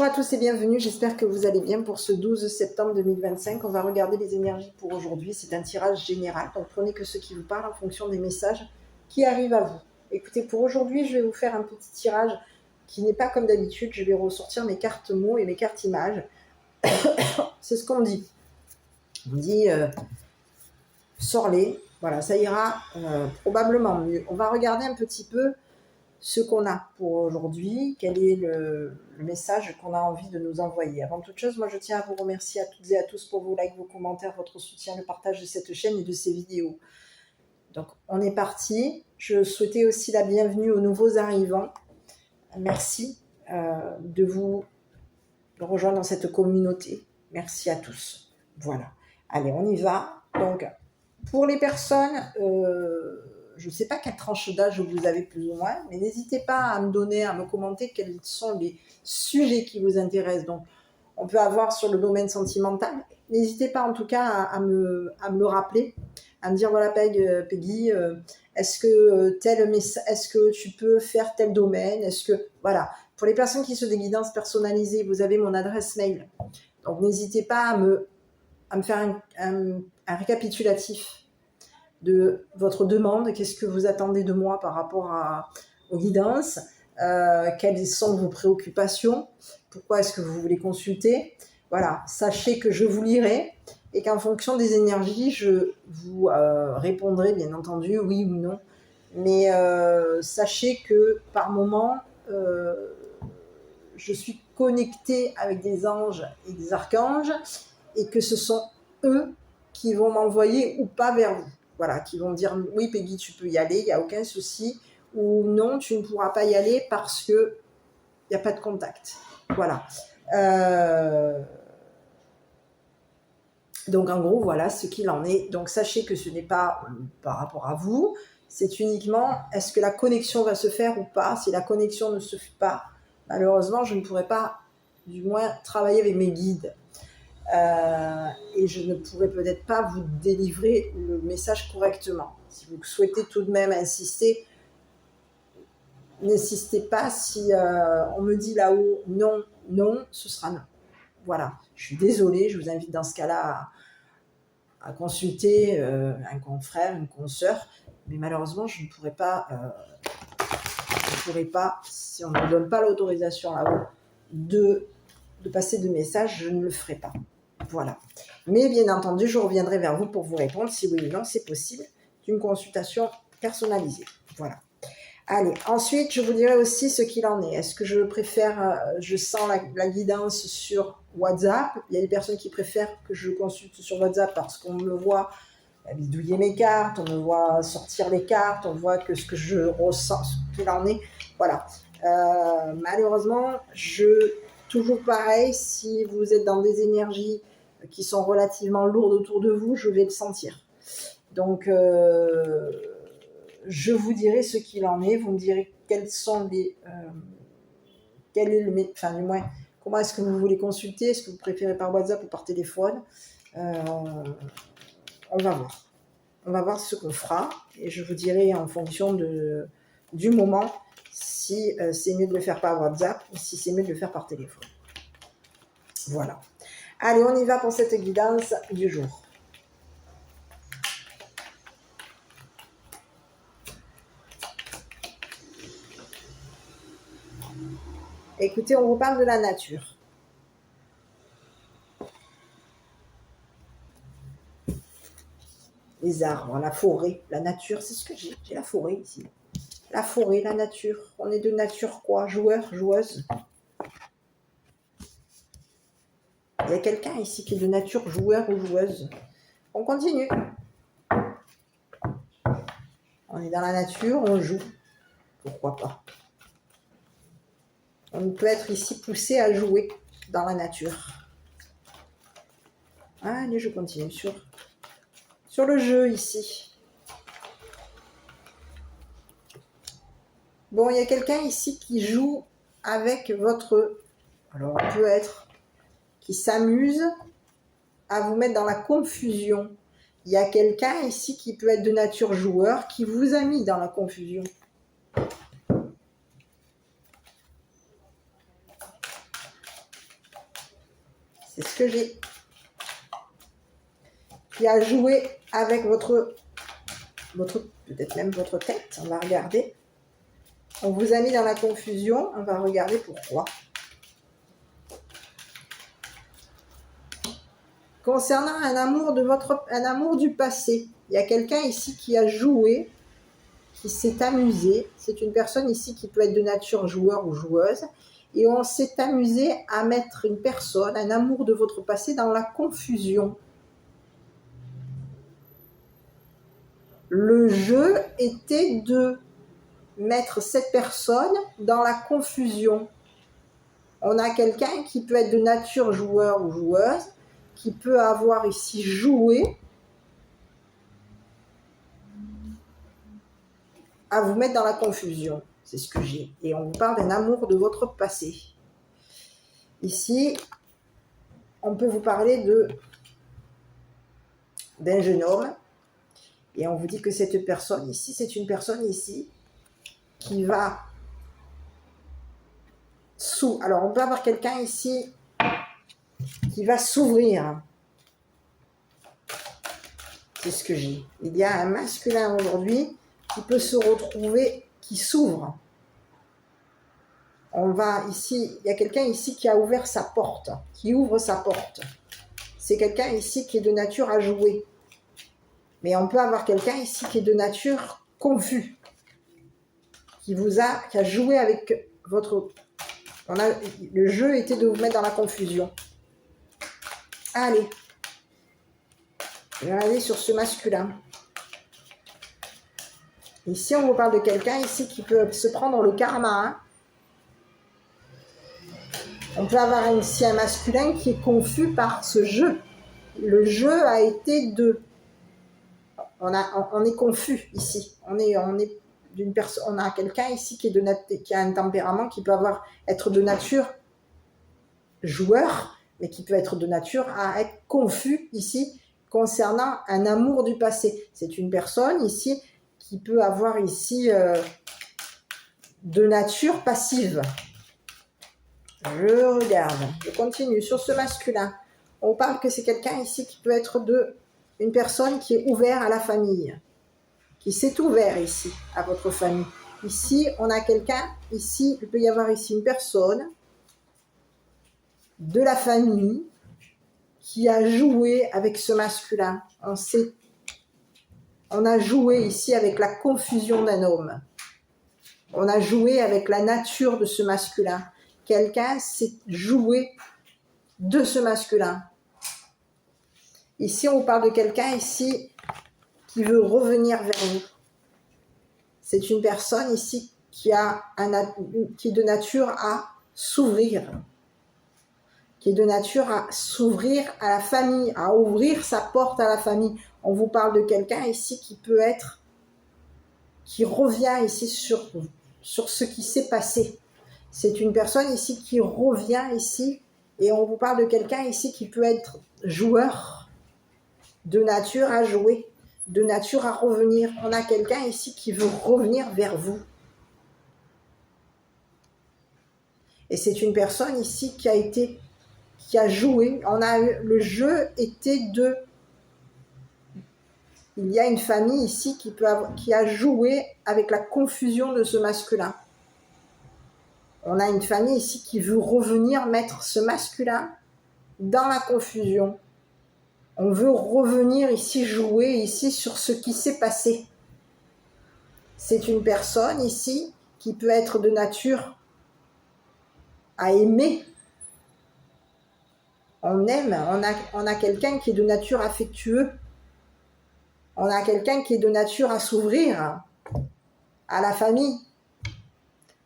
Bonjour à tous et bienvenue, j'espère que vous allez bien pour ce 12 septembre 2025. On va regarder les énergies pour aujourd'hui, c'est un tirage général, donc prenez que ce qui vous parle en fonction des messages qui arrivent à vous. Écoutez, pour aujourd'hui, je vais vous faire un petit tirage qui n'est pas comme d'habitude, je vais ressortir mes cartes mots et mes cartes images. C'est ce qu'on me dit. On me dit, sors-les, voilà, ça ira probablement mieux. On va regarder un petit peu ce qu'on a pour aujourd'hui, quel est le message qu'on a envie de nous envoyer. Avant toute chose, moi je tiens à vous remercier à toutes et à tous pour vos likes, vos commentaires, votre soutien, le partage de cette chaîne et de ces vidéos. Donc on est parti. Je souhaitais aussi la bienvenue aux nouveaux arrivants. Merci de vous rejoindre dans cette communauté. Merci à tous. Voilà. Allez, on y va. Donc, pour les personnes... je ne sais pas quelle tranche d'âge vous avez plus ou moins, mais n'hésitez pas à me donner, à me commenter quels sont les sujets qui vous intéressent. Donc, on peut avoir sur le domaine sentimental. N'hésitez pas en tout cas à me le rappeler, à me dire voilà Peggy, est-ce que tu peux faire tel domaine? Est-ce que voilà. Pour les personnes qui sont des guidances personnalisées, vous avez mon adresse mail. Donc, n'hésitez pas à me faire un récapitulatif de votre demande, qu'est-ce que vous attendez de moi par rapport aux guidances, quelles sont vos préoccupations, pourquoi est-ce que vous voulez consulter. Voilà, sachez que je vous lirai et qu'en fonction des énergies, je vous répondrai bien entendu oui ou non. Mais sachez que par moment, je suis connectée avec des anges et des archanges et que ce sont eux qui vont m'envoyer ou pas vers vous. Voilà, qui vont me dire oui Peggy tu peux y aller, il n'y a aucun souci, ou non tu ne pourras pas y aller parce que il n'y a pas de contact. Voilà. Donc en gros voilà ce qu'il en est. Donc sachez que ce n'est pas par rapport à vous, c'est uniquement est-ce que la connexion va se faire ou pas. Si la connexion ne se fait pas, malheureusement je ne pourrai pas du moins travailler avec mes guides. Et je ne pourrais peut-être pas vous délivrer le message correctement. Si vous souhaitez tout de même insister, n'insistez pas. Si on me dit là-haut non, non, ce sera non. Voilà, je suis désolée, je vous invite dans ce cas-là à consulter un confrère, une consoeur, mais malheureusement, je ne pourrais pas, si on ne me donne pas l'autorisation là-haut de passer de message, je ne le ferai pas. Voilà. Mais bien entendu, je reviendrai vers vous pour vous répondre si oui ou non c'est possible d'une consultation personnalisée. Voilà. Allez, ensuite, je vous dirai aussi ce qu'il en est. Est-ce que je préfère, je sens la guidance sur WhatsApp? Il y a des personnes qui préfèrent que je consulte sur WhatsApp parce qu'on me voit bidouiller mes cartes, on me voit sortir les cartes, on voit que ce que je ressens, ce qu'il en est. Voilà. Malheureusement, toujours pareil, si vous êtes dans des énergies qui sont relativement lourdes autour de vous, je vais le sentir. Donc, je vous dirai ce qu'il en est. Vous me direz quels sont les... quel est le... Enfin, du moins, comment est-ce que vous voulez consulter? Est-ce que vous préférez par WhatsApp ou par téléphone? On va voir. On va voir ce qu'on fera. Et je vous dirai en fonction du moment si c'est mieux de le faire par WhatsApp ou si c'est mieux de le faire par téléphone. Voilà. Allez, on y va pour cette guidance du jour. Écoutez, on vous parle de la nature. Les arbres, la forêt, la nature, c'est ce que j'ai. J'ai la forêt ici. La forêt, la nature. On est de nature quoi? Joueur, joueuse. Il y a quelqu'un ici qui est de nature joueur ou joueuse. On continue. On est dans la nature, on joue. Pourquoi pas? On peut être ici poussé à jouer dans la nature. Allez, je continue sur le jeu ici. Bon, il y a quelqu'un ici qui joue avec votre... Alors, on peut être... qui s'amuse à vous mettre dans la confusion. Il y a quelqu'un ici qui peut être de nature joueur qui vous a mis dans la confusion. C'est ce que j'ai. Qui a joué avec votre peut-être même votre tête. On va regarder. On vous a mis dans la confusion. On va regarder pourquoi. Concernant un amour du passé, il y a quelqu'un ici qui a joué, qui s'est amusé. C'est une personne ici qui peut être de nature joueur ou joueuse. Et on s'est amusé à mettre une personne, un amour de votre passé, dans la confusion. Le jeu était de mettre cette personne dans la confusion. On a quelqu'un qui peut être de nature joueur ou joueuse, qui peut avoir ici joué à vous mettre dans la confusion. C'est ce que j'ai. Et on vous parle d'un amour de votre passé. Ici, on peut vous parler d'un jeune homme. Et on vous dit que cette personne ici, c'est une personne ici qui va alors, on peut avoir quelqu'un ici qui va s'ouvrir. C'est ce que j'ai. Il y a un masculin aujourd'hui qui peut se retrouver, qui s'ouvre. On va ici, il y a quelqu'un ici qui a ouvert sa porte, qui ouvre sa porte. C'est quelqu'un ici qui est de nature à jouer. Mais on peut avoir quelqu'un ici qui est de nature confus, qui a joué avec votre... le jeu était de vous mettre dans la confusion. Allez, je vais aller sur ce masculin. Ici, on vous parle de quelqu'un ici qui peut se prendre le karma. Hein. On peut avoir ici un masculin qui est confus par ce jeu. Le jeu a été de... On est confus ici. On a quelqu'un ici qui a un tempérament qui peut être de nature joueur, mais qui peut être de nature à être confus ici concernant un amour du passé. C'est une personne ici qui peut avoir ici de nature passive. Je regarde, je continue sur ce masculin. On parle que c'est quelqu'un ici qui peut être une personne qui est ouverte à la famille, qui s'est ouvert ici à votre famille. Ici, on a quelqu'un, ici, il peut y avoir ici une personne de la famille qui a joué avec ce masculin. On a joué ici avec la confusion d'un homme. On a joué avec la nature de ce masculin. Quelqu'un s'est joué de ce masculin. Ici, on parle de quelqu'un ici qui veut revenir vers vous. C'est une personne ici qui est de nature à s'ouvrir. Qui est de nature à s'ouvrir à la famille, à ouvrir sa porte à la famille. On vous parle de quelqu'un ici qui revient ici sur ce qui s'est passé. C'est une personne ici qui revient ici, et on vous parle de quelqu'un ici qui peut être joueur, de nature à jouer, de nature à revenir. On a quelqu'un ici qui veut revenir vers vous. Et c'est une personne ici qui a joué. Le jeu était de... Il y a une famille ici qui a joué avec la confusion de ce masculin. On a une famille ici qui veut revenir mettre ce masculin dans la confusion. On veut revenir ici, jouer ici sur ce qui s'est passé. C'est une personne ici qui peut être de nature à aimer. On aime, on a quelqu'un qui est de nature affectueux. On a quelqu'un qui est de nature à s'ouvrir à la famille.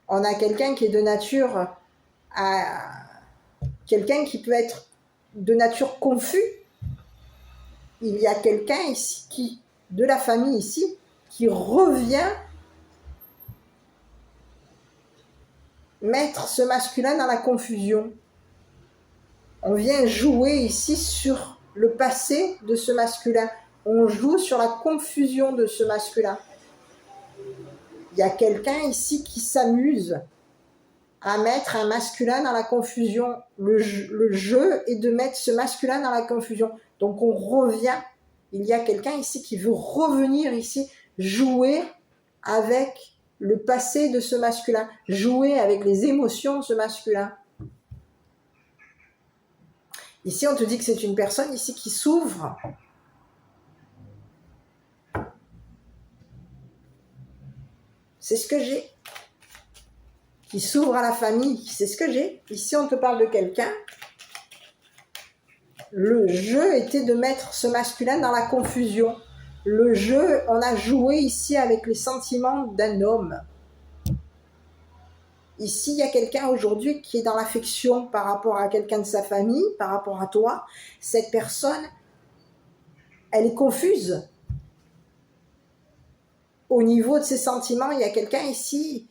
On a quelqu'un qui est de nature à... Quelqu'un qui peut être de nature confus. Il y a quelqu'un ici, de la famille ici, qui revient mettre ce masculin dans la confusion. On vient jouer ici sur le passé de ce masculin. On joue sur la confusion de ce masculin. Il y a quelqu'un ici qui s'amuse à mettre un masculin dans la confusion. Le jeu est de mettre ce masculin dans la confusion. Donc on revient, il y a quelqu'un ici qui veut revenir ici, jouer avec le passé de ce masculin, jouer avec les émotions de ce masculin. Ici on te dit que c'est une personne ici qui s'ouvre. C'est ce que j'ai. Qui s'ouvre à la famille, c'est ce que j'ai. Ici, on te parle de quelqu'un. Le jeu était de mettre ce masculin dans la confusion. Le jeu, on a joué ici avec les sentiments d'un homme. Ici, il y a quelqu'un aujourd'hui qui est dans l'affection par rapport à quelqu'un de sa famille, par rapport à toi. Cette personne, elle est confuse. Au niveau de ses sentiments, il y a quelqu'un ici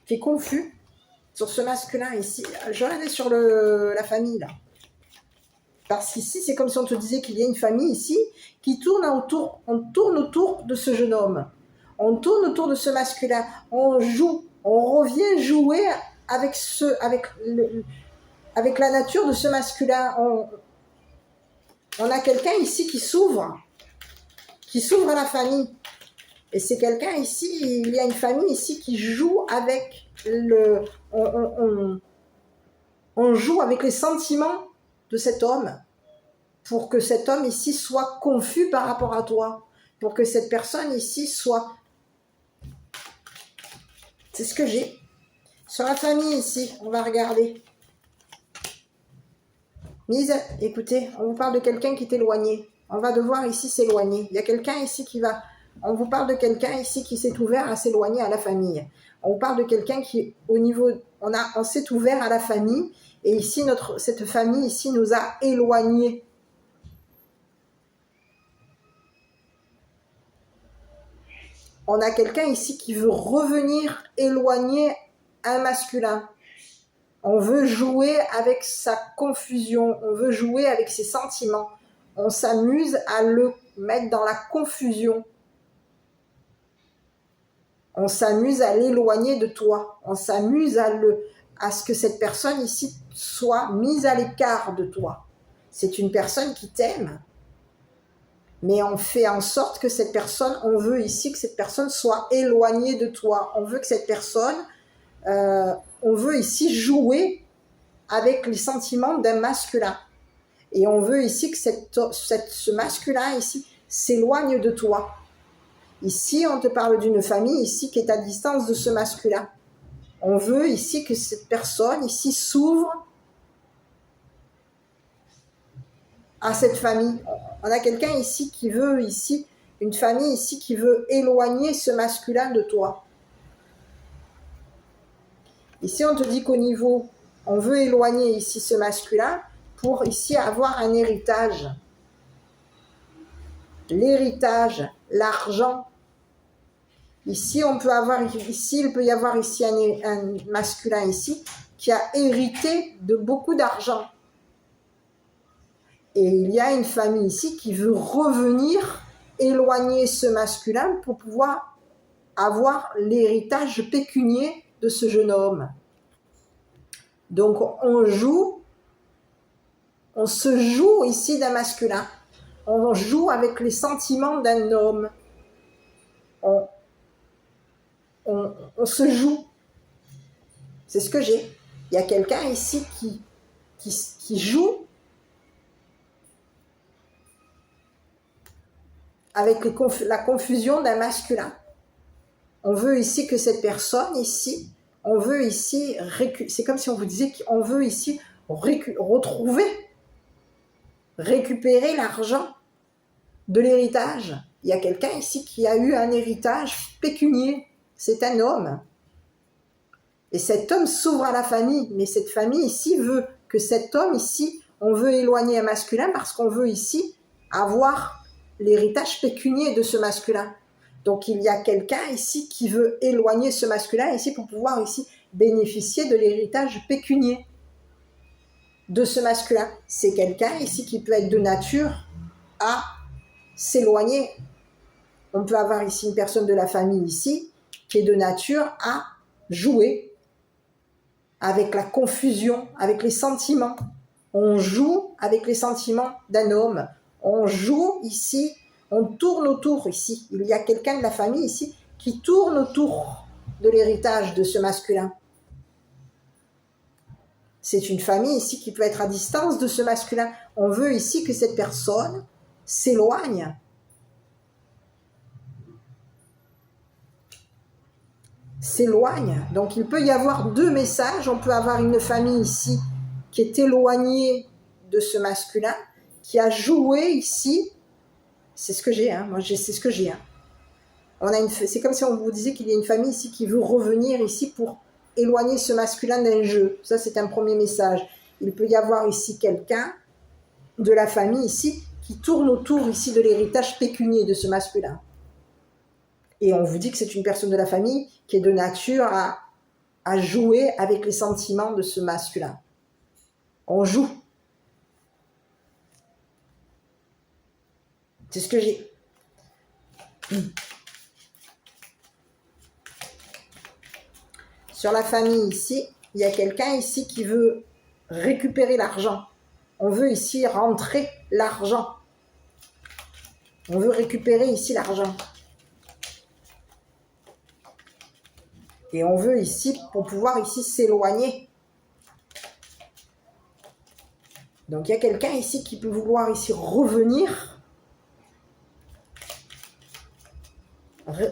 qui est confus sur ce masculin ici. Je regardais sur la famille là. Parce qu'ici, c'est comme si on te disait qu'il y a une famille ici qui tourne autour, on tourne autour de ce jeune homme. On tourne autour de ce masculin. On joue, on revient jouer avec la nature de ce masculin. On a quelqu'un ici qui s'ouvre à la famille. Et c'est quelqu'un ici, il y a une famille ici qui joue avec on joue avec les sentiments de cet homme pour que cet homme ici soit confus par rapport à toi, pour que cette personne ici soit... C'est ce que j'ai. Sur la famille ici, on va regarder. Écoutez, on vous parle de quelqu'un qui est éloigné. On va devoir ici s'éloigner. Il y a quelqu'un ici qui va... On vous parle de quelqu'un ici qui s'est ouvert à s'éloigner à la famille. On vous parle de quelqu'un qui, au niveau... On s'est ouvert à la famille. Et ici, cette famille ici nous a éloignés. On a quelqu'un ici qui veut revenir éloigner un masculin. On veut jouer avec sa confusion. On veut jouer avec ses sentiments. On s'amuse à le mettre dans la confusion. On s'amuse à l'éloigner de toi. On s'amuse à ce que cette personne ici soit mise à l'écart de toi. C'est une personne qui t'aime. Mais on fait en sorte que cette personne, on veut ici que cette personne soit éloignée de toi. On veut que cette personne, on veut ici jouer avec les sentiments d'un masculin. Et on veut ici que ce masculin ici s'éloigne de toi. Ici, on te parle d'une famille ici qui est à distance de ce masculin. On veut ici que cette personne ici s'ouvre à cette famille. On a quelqu'un ici qui veut ici, une famille ici qui veut éloigner ce masculin de toi. Ici, on te dit qu'au niveau, on veut éloigner ici ce masculin pour ici avoir un héritage. L'héritage, l'argent. Ici, il peut y avoir ici un masculin ici qui a hérité de beaucoup d'argent. Et il y a une famille ici qui veut revenir éloigner ce masculin pour pouvoir avoir l'héritage pécunier de ce jeune homme. Donc on se joue ici d'un masculin. On joue avec les sentiments d'un homme. On se joue. C'est ce que j'ai. Il y a quelqu'un ici qui joue avec la confusion d'un masculin. On veut ici que cette personne ici, on veut ici, c'est comme si on vous disait qu'on veut ici récupérer l'argent de l'héritage. Il y a quelqu'un ici qui a eu un héritage pécunier. C'est un homme. Et cet homme s'ouvre à la famille. Mais cette famille ici veut que cet homme ici, on veut éloigner un masculin parce qu'on veut ici avoir l'héritage pécunier de ce masculin. Donc il y a quelqu'un ici qui veut éloigner ce masculin ici pour pouvoir ici bénéficier de l'héritage pécunier de ce masculin. C'est quelqu'un ici qui peut être de nature à s'éloigner. On peut avoir ici une personne de la famille ici qui est de nature à jouer avec la confusion, avec les sentiments. On joue avec les sentiments d'un homme. On joue ici, on tourne autour ici. Il y a quelqu'un de la famille ici qui tourne autour de l'héritage de ce masculin. C'est une famille ici qui peut être à distance de ce masculin. On veut ici que cette personne s'éloigne. S'éloigne. Donc il peut y avoir deux messages. On peut avoir une famille ici qui est éloignée de ce masculin, qui a joué ici. C'est ce que j'ai, hein. Moi c'est ce que j'ai. Hein. C'est comme si on vous disait qu'il y a une famille ici qui veut revenir ici pour éloigner ce masculin d'un jeu. Ça, c'est un premier message. Il peut y avoir ici quelqu'un de la famille ici qui tourne autour ici de l'héritage pécunier de ce masculin. Et on vous dit que c'est une personne de la famille qui est de nature à jouer avec les sentiments de ce masculin. On joue. C'est ce que j'ai. Sur la famille ici, il y a quelqu'un ici qui veut récupérer l'argent. On veut ici rentrer l'argent. On veut récupérer ici l'argent. Et on veut ici, pour pouvoir ici s'éloigner. Donc il y a quelqu'un ici qui peut vouloir ici revenir,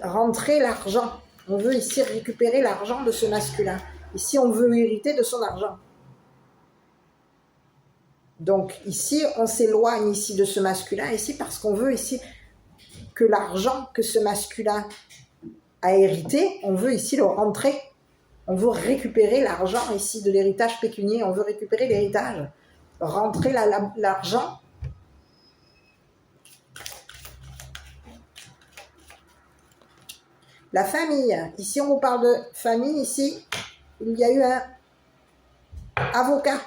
rentrer l'argent. On veut ici récupérer l'argent de ce masculin. Ici, on veut hériter de son argent. Donc ici, on s'éloigne ici de ce masculin, ici, parce qu'on veut ici que l'argent que ce masculin a hérité, on veut ici le rentrer. On veut récupérer l'argent ici de l'héritage pécunier. On veut récupérer l'héritage. Rentrer l'argent. La famille. Ici, on vous parle de famille. Ici, il y a eu un avocat.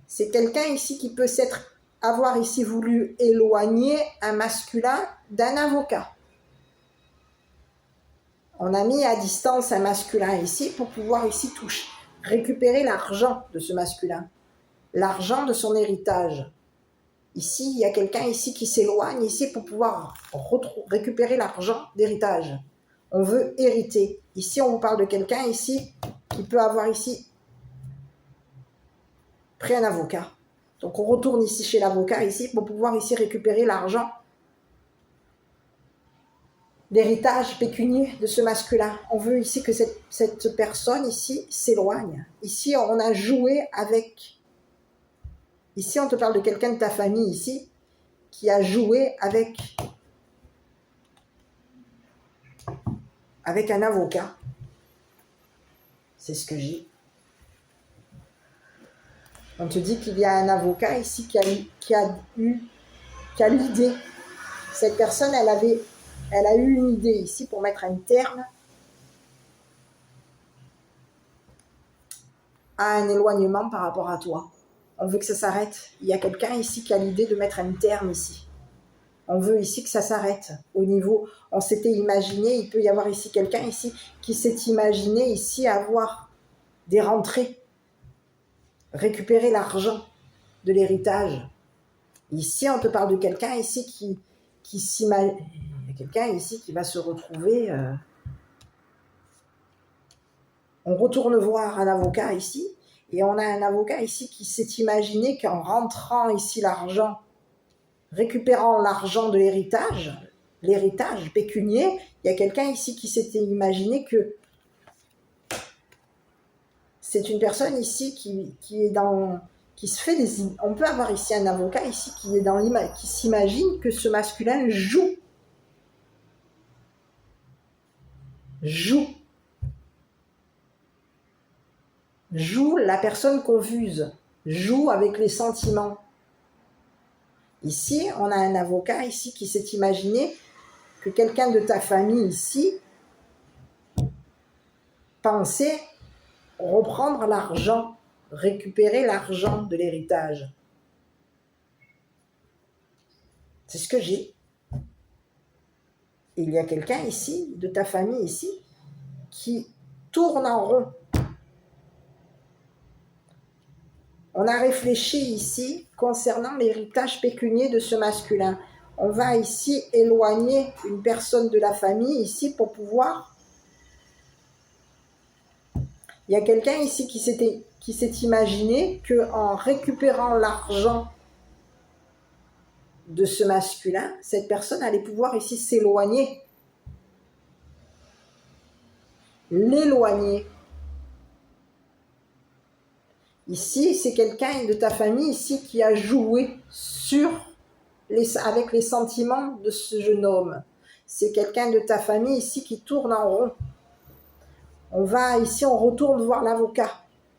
C'est quelqu'un ici qui peut avoir ici voulu éloigner un masculin d'un avocat. On a mis à distance un masculin ici pour pouvoir ici récupérer l'argent de ce masculin. L'argent de son héritage. Ici, il y a quelqu'un ici qui s'éloigne ici pour pouvoir récupérer l'argent d'héritage. On veut hériter. Ici, on vous parle de quelqu'un ici qui peut avoir ici pris un avocat. Donc, on retourne ici chez l'avocat ici pour pouvoir ici récupérer l'argent d'héritage pécunier de ce masculin. On veut ici que cette personne ici s'éloigne. Ici, on a joué avec... Ici, on te parle de quelqu'un de ta famille ici qui a joué avec un avocat. C'est ce que j'ai. On te dit qu'il y a un avocat ici qui a eu l'idée. Cette personne, elle a eu une idée ici pour mettre un terme à un éloignement par rapport à toi. On veut que ça s'arrête. Il y a quelqu'un ici qui a l'idée de mettre un terme ici. On veut ici que ça s'arrête. Au niveau, on s'était imaginé, il peut y avoir ici quelqu'un ici qui s'est imaginé ici avoir des rentrées, récupérer l'argent de l'héritage. Ici, on te parle de quelqu'un ici qui s'imagine. Il y a quelqu'un ici qui va se retrouver. On retourne voir un avocat ici. Et on a un avocat ici qui s'est imaginé qu'en rentrant ici l'argent, récupérant l'argent de l'héritage pécunier, il y a quelqu'un ici qui s'était imaginé que c'est une personne ici qui est dans... qui se fait des... On peut avoir ici un avocat ici qui est dans qui s'imagine que ce masculin joue la personne confuse, joue avec les sentiments. Ici, on a un avocat ici qui s'est imaginé que quelqu'un de ta famille ici pensait reprendre l'argent, récupérer l'argent de l'héritage. C'est ce que j'ai. Il y a quelqu'un ici, de ta famille ici, qui tourne en rond. On a réfléchi ici concernant l'héritage pécunier de ce masculin. On va ici éloigner une personne de la famille ici pour pouvoir... Il y a quelqu'un ici qui s'est imaginé qu'en récupérant l'argent de ce masculin, cette personne allait pouvoir ici s'éloigner. L'éloigner. Ici, c'est quelqu'un de ta famille ici qui a joué avec les sentiments de ce jeune homme. C'est quelqu'un de ta famille ici qui tourne en rond. On retourne voir l'avocat.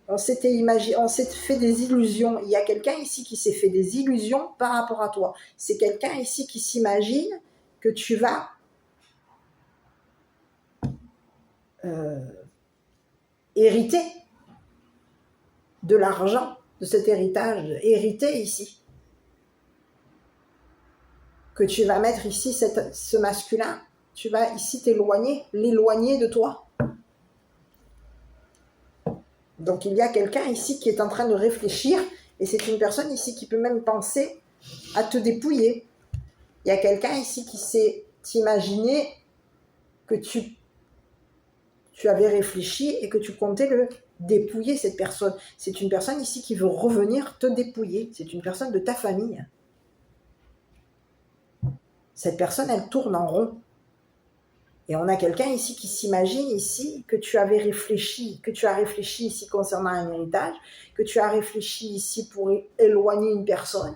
On s'est fait des illusions. Il y a quelqu'un ici qui s'est fait des illusions par rapport à toi. C'est quelqu'un ici qui s'imagine que tu vas hériter de l'argent, de cet héritage, hérité ici. Que tu vas mettre ici ce masculin, tu vas ici l'éloigner de toi. Donc il y a quelqu'un ici qui est en train de réfléchir, et c'est une personne ici qui peut même penser à te dépouiller. Il y a quelqu'un ici qui s'est imaginé que tu avais réfléchi et que tu comptais le dépouiller, cette personne. C'est une personne ici qui veut revenir te dépouiller. C'est une personne de ta famille. Cette personne, elle tourne en rond. Et on a quelqu'un ici qui s'imagine ici que tu as réfléchi ici concernant un héritage, que tu as réfléchi ici pour éloigner une personne.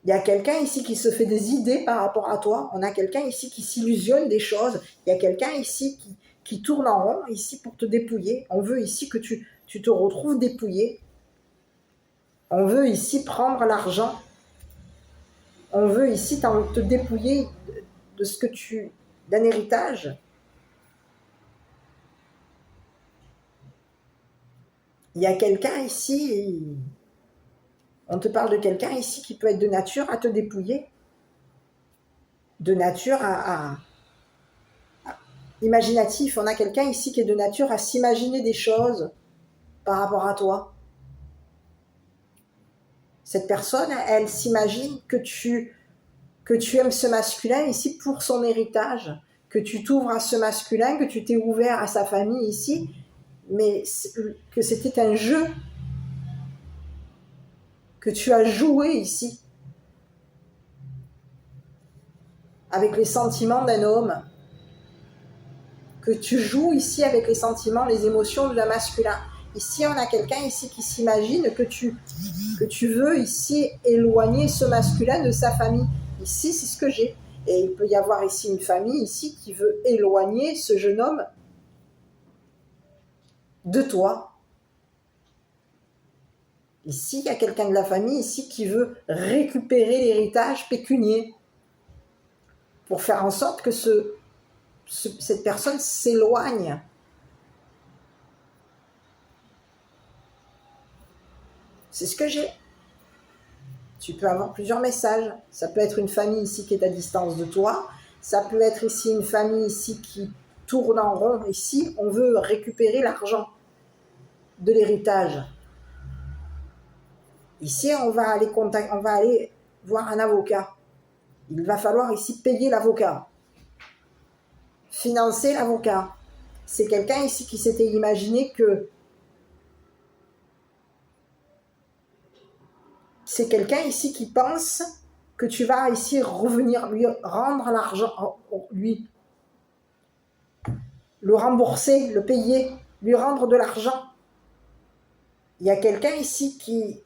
Il y a quelqu'un ici qui se fait des idées par rapport à toi. On a quelqu'un ici qui s'illusionne des choses. Il y a quelqu'un ici qui tourne en rond ici pour te dépouiller. On veut ici que tu te retrouves dépouillé. On veut ici prendre l'argent. On veut ici te dépouiller de ce que d'un héritage. Il y a quelqu'un ici, on te parle de quelqu'un ici qui peut être de nature à te dépouiller, de nature à imaginatif. On a quelqu'un ici qui est de nature à s'imaginer des choses par rapport à toi. Cette personne, elle s'imagine que tu aimes ce masculin ici pour son héritage, que tu t'ouvres à ce masculin, que tu t'es ouvert à sa famille ici, mais que c'était un jeu que tu as joué ici avec les sentiments d'un homme, que tu joues ici avec les sentiments, les émotions d'un masculin. Ici, on a quelqu'un ici qui s'imagine que tu veux ici éloigner ce masculin de sa famille. Ici, c'est ce que j'ai. Et il peut y avoir ici une famille ici qui veut éloigner ce jeune homme de toi. Ici, il y a quelqu'un de la famille ici qui veut récupérer l'héritage pécunier pour faire en sorte que cette personne s'éloigne. C'est ce que j'ai. Tu peux avoir plusieurs messages. Ça peut être une famille ici qui est à distance de toi. Ça peut être ici une famille ici qui tourne en rond. Ici, on veut récupérer l'argent de l'héritage. Ici, on va aller voir un avocat. Il va falloir ici payer l'avocat. Financer l'avocat. C'est quelqu'un ici qui s'était imaginé que c'est quelqu'un ici qui pense que tu vas ici revenir lui rendre l'argent, lui le rembourser, le payer, lui rendre de l'argent. Il y a quelqu'un ici qui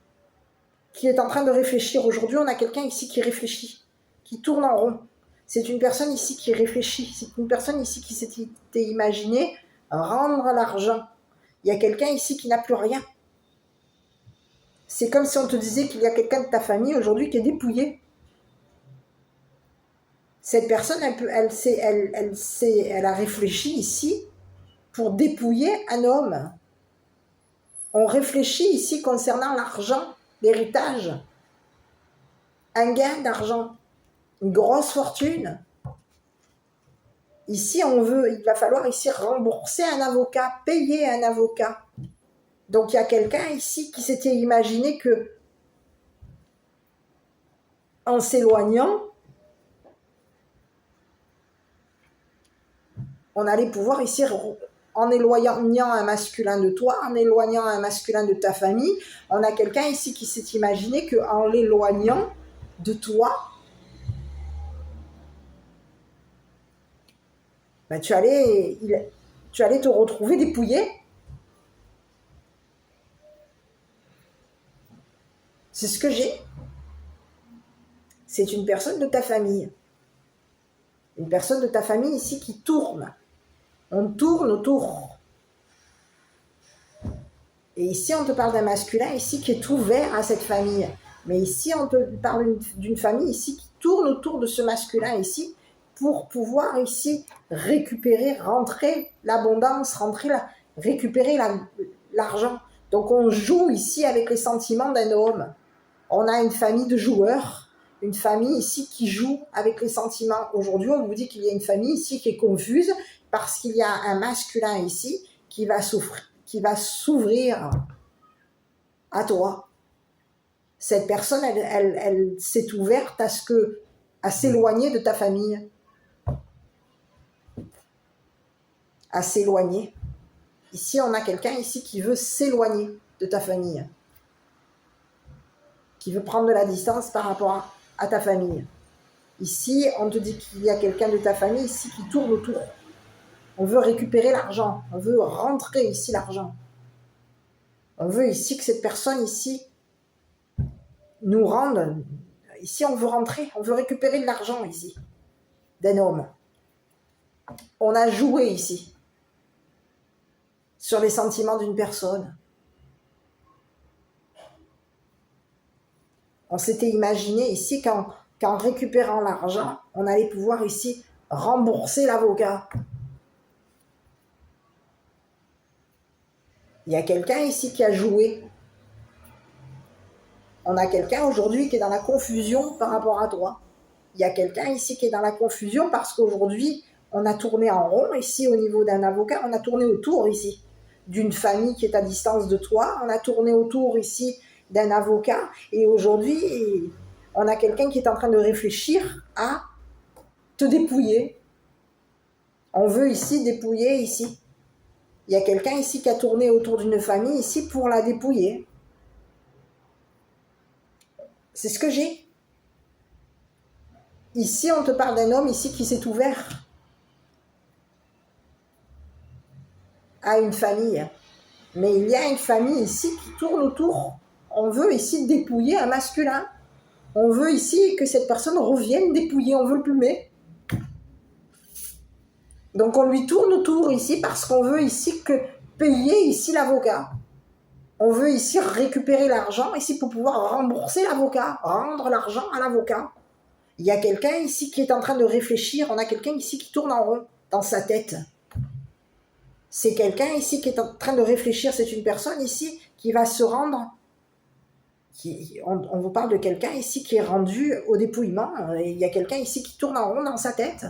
est en train de réfléchir. Aujourd'hui, on a quelqu'un ici qui réfléchit, qui tourne en rond. C'est une personne ici qui réfléchit. C'est une personne ici qui s'était imaginé rendre l'argent. Il y a quelqu'un ici qui n'a plus rien. C'est comme si on te disait qu'il y a quelqu'un de ta famille aujourd'hui qui est dépouillé. Cette personne, elle a réfléchi ici pour dépouiller un homme. On réfléchit ici concernant l'argent, l'héritage, un gain d'argent, une grosse fortune. Ici, il va falloir ici rembourser un avocat, payer un avocat. Donc, il y a quelqu'un ici qui s'était imaginé que, en s'éloignant, on allait pouvoir ici, en éloignant un masculin de toi, en éloignant un masculin de ta famille, on a quelqu'un ici qui s'est imaginé qu'en l'éloignant de toi, ben, tu allais te retrouver dépouillé. C'est ce que j'ai. C'est une personne de ta famille. Une personne de ta famille ici qui tourne. On tourne autour. Et ici, on te parle d'un masculin ici qui est ouvert à cette famille. Mais ici, on te parle d'une famille ici qui tourne autour de ce masculin ici pour pouvoir ici récupérer, rentrer l'abondance, récupérer l'argent. Donc, on joue ici avec les sentiments d'un homme. On a une famille de joueurs, une famille ici qui joue avec les sentiments. Aujourd'hui, on vous dit qu'il y a une famille ici qui est confuse parce qu'il y a un masculin ici qui va s'ouvrir à toi. Cette personne, elle s'est ouverte à s'éloigner de ta famille, à s'éloigner. Ici, on a quelqu'un ici qui veut s'éloigner de ta famille, qui veut prendre de la distance par rapport à ta famille. Ici, on te dit qu'il y a quelqu'un de ta famille ici qui tourne autour. On veut récupérer l'argent, on veut rentrer ici l'argent. On veut ici que cette personne ici nous rende. Ici, on veut rentrer, on veut récupérer de l'argent ici, d'un homme. On a joué ici sur les sentiments d'une personne. On s'était imaginé ici qu'en récupérant l'argent, on allait pouvoir ici rembourser l'avocat. Il y a quelqu'un ici qui a joué. On a quelqu'un aujourd'hui qui est dans la confusion par rapport à toi. Il y a quelqu'un ici qui est dans la confusion parce qu'aujourd'hui, on a tourné en rond ici au niveau d'un avocat. On a tourné autour ici d'une famille qui est à distance de toi. On a tourné autour ici d'un avocat. Et aujourd'hui, on a quelqu'un qui est en train de réfléchir à te dépouiller. On veut ici dépouiller ici. Il y a quelqu'un ici qui a tourné autour d'une famille ici pour la dépouiller. C'est ce que j'ai. Ici, on te parle d'un homme ici qui s'est ouvert à une famille. Mais il y a une famille ici qui tourne autour. On veut ici dépouiller un masculin. On veut ici que cette personne revienne dépouiller. On veut le plumer. Donc on lui tourne autour ici parce qu'on veut ici payer ici l'avocat. On veut ici récupérer l'argent ici pour pouvoir rembourser l'avocat, rendre l'argent à l'avocat. Il y a quelqu'un ici qui est en train de réfléchir. On a quelqu'un ici qui tourne en rond dans sa tête. C'est quelqu'un ici qui est en train de réfléchir. C'est une personne ici qui va se rendre. On vous parle de quelqu'un ici qui est rendu au dépouillement. Et il y a quelqu'un ici qui tourne en rond dans sa tête.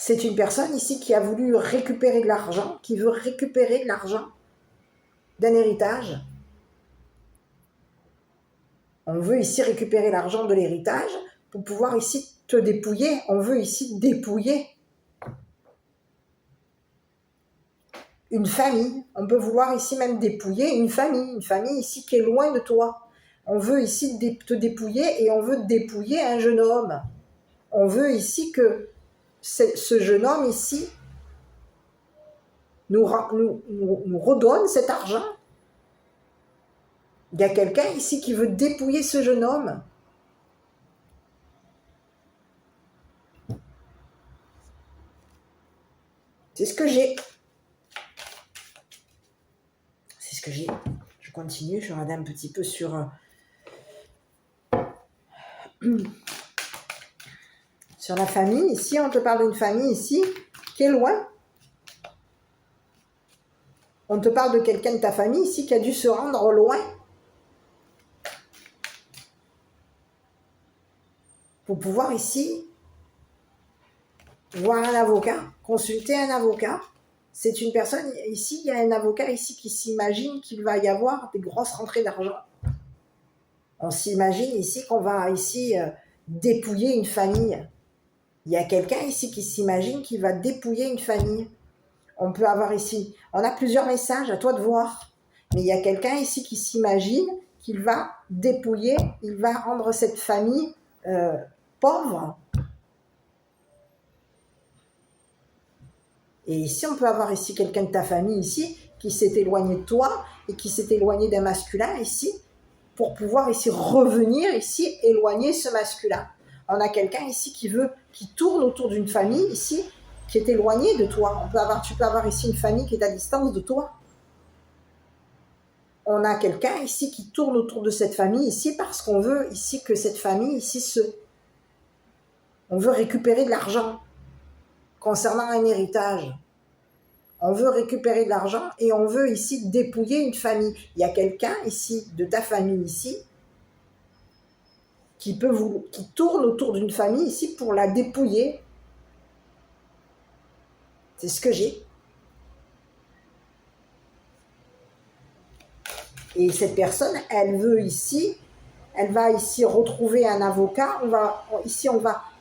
C'est une personne ici qui a voulu récupérer de l'argent, qui veut récupérer de l'argent d'un héritage. On veut ici récupérer l'argent de l'héritage pour pouvoir ici te dépouiller. On veut ici dépouiller une famille. On peut vouloir ici même dépouiller une famille ici qui est loin de toi. On veut ici te dépouiller et on veut dépouiller un jeune homme. On veut ici que ce jeune homme ici nous redonne cet argent. Il y a quelqu'un ici qui veut dépouiller ce jeune homme. C'est ce que j'ai. C'est ce que j'ai. Je continue, je regarde un petit peu sur la famille. Ici, on te parle d'une famille ici qui est loin. On te parle de quelqu'un de ta famille ici qui a dû se rendre loin. pour pouvoir ici voir un avocat, consulter un avocat. C'est une personne, ici, il y a un avocat ici qui s'imagine qu'il va y avoir des grosses rentrées d'argent. On s'imagine ici qu'on va ici dépouiller une famille. Il y a quelqu'un ici qui s'imagine qu'il va dépouiller une famille. On peut avoir ici, on a plusieurs messages, à toi de voir. Mais il y a quelqu'un ici qui s'imagine qu'il va dépouiller, il va rendre cette famille pauvre. Et ici, on peut avoir ici quelqu'un de ta famille ici qui s'est éloigné de toi et qui s'est éloigné d'un masculin ici pour pouvoir ici revenir ici, éloigner ce masculin. On a quelqu'un ici qui tourne autour d'une famille ici qui est éloignée de toi. Tu peux avoir ici une famille qui est à distance de toi. On a quelqu'un ici qui tourne autour de cette famille ici parce qu'on veut ici que cette famille ici on veut récupérer de l'argent concernant un héritage. On veut récupérer de l'argent et on veut ici dépouiller une famille. Il y a quelqu'un ici, de ta famille ici, qui tourne autour d'une famille ici pour la dépouiller. C'est ce que j'ai. Et cette personne, elle va ici retrouver un avocat. On va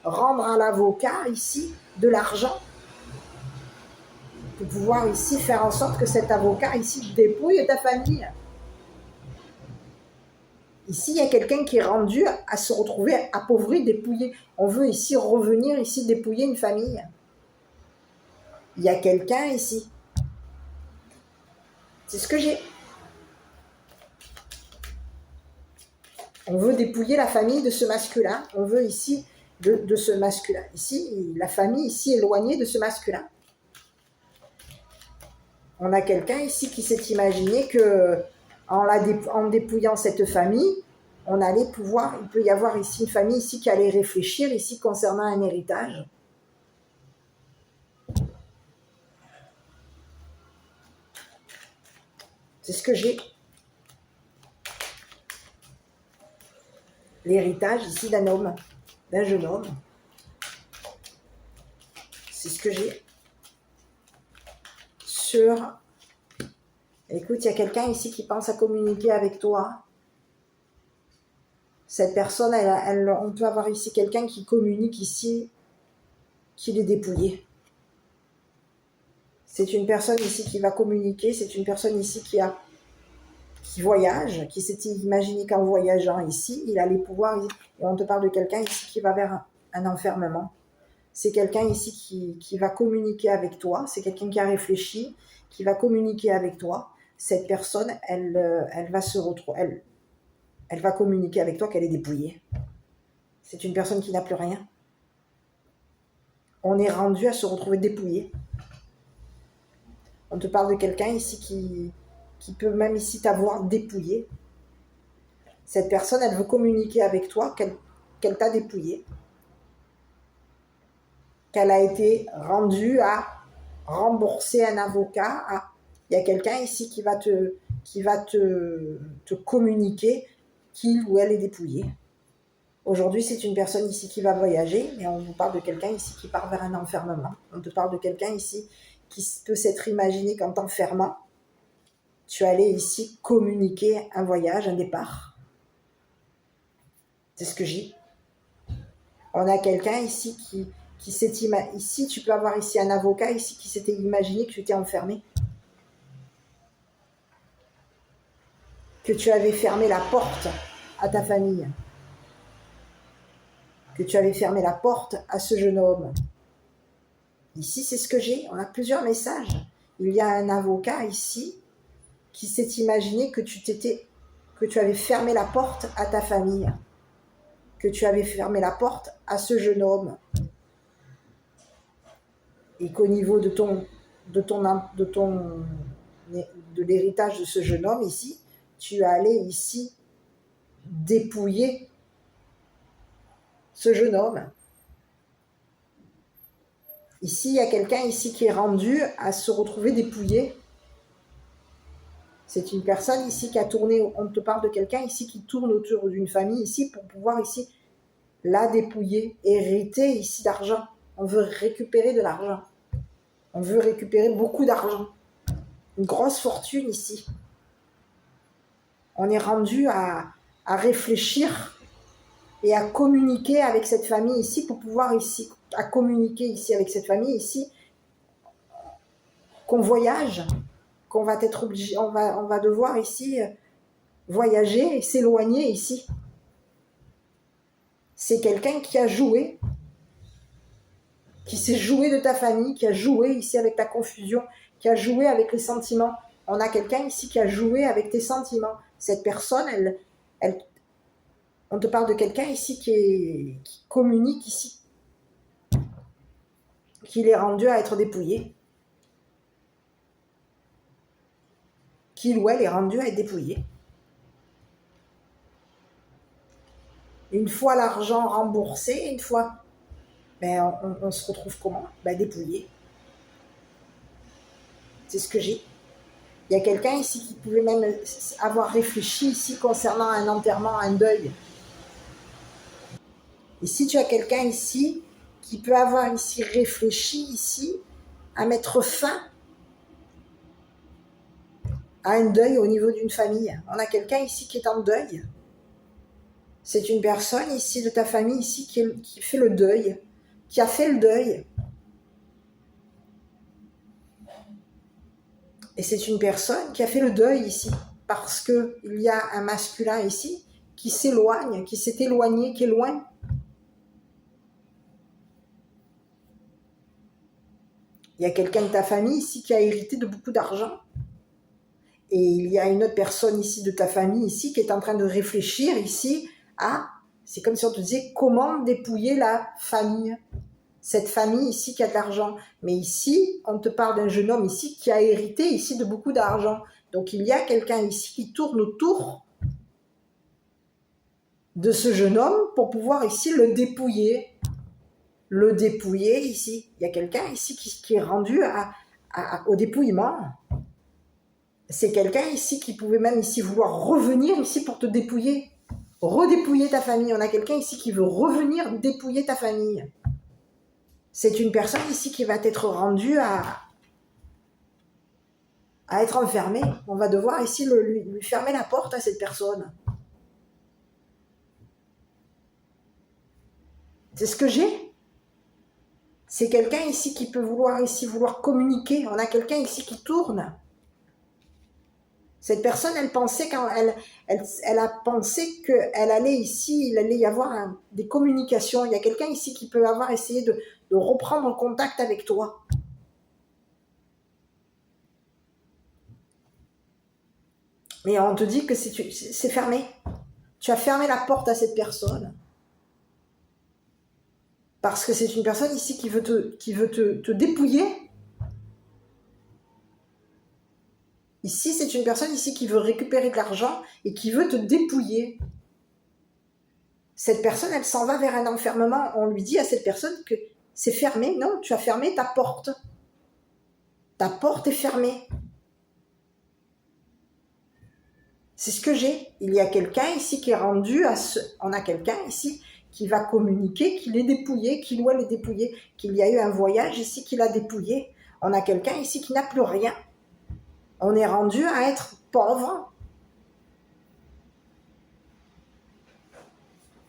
rendre à l'avocat ici de l'argent pour pouvoir ici faire en sorte que cet avocat ici dépouille ta famille. Ici, il y a quelqu'un qui est rendu à se retrouver appauvri, dépouillé. On veut ici revenir ici dépouiller une famille. Il y a quelqu'un ici. C'est ce que j'ai. On veut dépouiller la famille de ce masculin. On veut ici de ce masculin. Ici, la famille ici éloignée de ce masculin. On a quelqu'un ici qui s'est imaginé que en dépouillant cette famille, il peut y avoir ici une famille ici qui allait réfléchir ici concernant un héritage. C'est ce que j'ai. L'héritage ici d'un homme, d'un jeune homme. C'est ce que j'ai. Écoute, il y a quelqu'un ici qui pense à communiquer avec toi. Cette personne, on peut avoir ici quelqu'un qui communique ici, qui est dépouillé. C'est une personne ici qui va communiquer, c'est une personne ici qui voyage, qui s'était imaginé qu'en voyageant ici, il allait pouvoir, et on te parle de quelqu'un ici qui va vers un enfermement. C'est quelqu'un ici qui va communiquer avec toi, c'est quelqu'un qui a réfléchi, qui va communiquer avec toi. Cette personne, elle va se retrouver, elle va communiquer avec toi qu'elle est dépouillée. C'est une personne qui n'a plus rien. On est rendu à se retrouver dépouillé. On te parle de quelqu'un ici qui peut même ici t'avoir dépouillé. Cette personne, elle veut communiquer avec toi qu'elle t'a dépouillé. Qu'elle a été rendue à rembourser un avocat. Il y a quelqu'un ici qui va te communiquer qu'il ou elle est dépouillé. Aujourd'hui, c'est une personne ici qui va voyager, mais on vous parle de quelqu'un ici qui part vers un enfermement. On te parle de quelqu'un ici qui peut s'être imaginé qu'en t'enfermant, tu allais ici communiquer un voyage, un départ. C'est ce que j'ai. On a quelqu'un ici qui s'est imaginé. Ici, tu peux avoir ici un avocat ici qui s'était imaginé que tu étais enfermé. Que tu avais fermé la porte à ta famille. Que tu avais fermé la porte à ce jeune homme. Ici, c'est ce que j'ai. On a plusieurs messages. Il y a un avocat ici qui s'est imaginé que tu avais fermé la porte à ta famille. Que tu avais fermé la porte à ce jeune homme. Et qu'au niveau de l'héritage de ce jeune homme ici, tu allais ici dépouiller ce jeune homme. Ici, il y a quelqu'un ici qui est rendu à se retrouver dépouillé. C'est une personne ici qui a tourné, on te parle de quelqu'un ici qui tourne autour d'une famille ici pour pouvoir ici la dépouiller, hériter ici d'argent. On veut récupérer de l'argent. On veut récupérer beaucoup d'argent. Une grosse fortune ici. On est rendu à réfléchir et à communiquer avec cette famille ici pour pouvoir ici, à communiquer ici avec cette famille ici, qu'on voyage, qu'on va être obligé, on va devoir ici voyager et s'éloigner ici. C'est quelqu'un qui a joué, qui s'est joué de ta famille, qui a joué ici avec ta confusion, qui a joué avec les sentiments. On a quelqu'un ici qui a joué avec tes sentiments. Cette personne, on te parle de quelqu'un ici qui communique ici, qu'il est rendu à être dépouillé, qu'il ou elle est rendu à être dépouillé. Une fois l'argent remboursé, une fois, on se retrouve comment? Dépouillé. C'est ce que j'ai. Il y a quelqu'un ici qui pouvait même avoir réfléchi ici concernant un enterrement, un deuil. Ici, tu as quelqu'un ici qui peut avoir ici réfléchi ici à mettre fin à un deuil au niveau d'une famille. On a quelqu'un ici qui est en deuil. C'est une personne ici de ta famille ici qui fait le deuil, qui a fait le deuil. Et c'est une personne qui a fait le deuil ici, parce qu'il y a un masculin ici qui s'éloigne, qui s'est éloigné, qui est loin. Il y a quelqu'un de ta famille ici qui a hérité de beaucoup d'argent. Et il y a une autre personne ici de ta famille ici qui est en train de réfléchir ici à, c'est comme si on te disait, comment dépouiller la famille. Cette famille ici qui a de l'argent. Mais ici, on te parle d'un jeune homme ici qui a hérité ici de beaucoup d'argent. Donc il y a quelqu'un ici qui tourne autour de ce jeune homme pour pouvoir ici le dépouiller. Le dépouiller ici. Il y a quelqu'un ici qui est rendu au dépouillement. C'est quelqu'un ici qui pouvait même ici vouloir revenir ici pour te dépouiller. Redépouiller ta famille. On a quelqu'un ici qui veut revenir dépouiller ta famille. C'est une personne ici qui va être rendue à être enfermée. On va devoir ici lui fermer la porte à cette personne. C'est ce que j'ai. C'est quelqu'un ici qui peut vouloir communiquer. On a quelqu'un ici qui tourne. Cette personne, elle pensait elle a pensé qu'elle allait ici, il allait y avoir des communications. Il y a quelqu'un ici qui peut avoir essayé de reprendre contact avec toi. Mais on te dit que c'est fermé. Tu as fermé la porte à cette personne. Parce que c'est une personne ici qui veut te dépouiller. Ici, c'est une personne ici qui veut récupérer de l'argent et qui veut te dépouiller. Cette personne, elle s'en va vers un enfermement. On lui dit à cette personne que c'est fermé. Non, tu as fermé ta porte. Ta porte est fermée. C'est ce que j'ai. Il y a quelqu'un ici qui est rendu à ce... On a quelqu'un ici qui va communiquer, qu'il est dépouillé, qu'il doit le dépouiller, qu'il y a eu un voyage ici qui l'a dépouillé. On a quelqu'un ici qui n'a plus rien. On est rendu à être pauvre.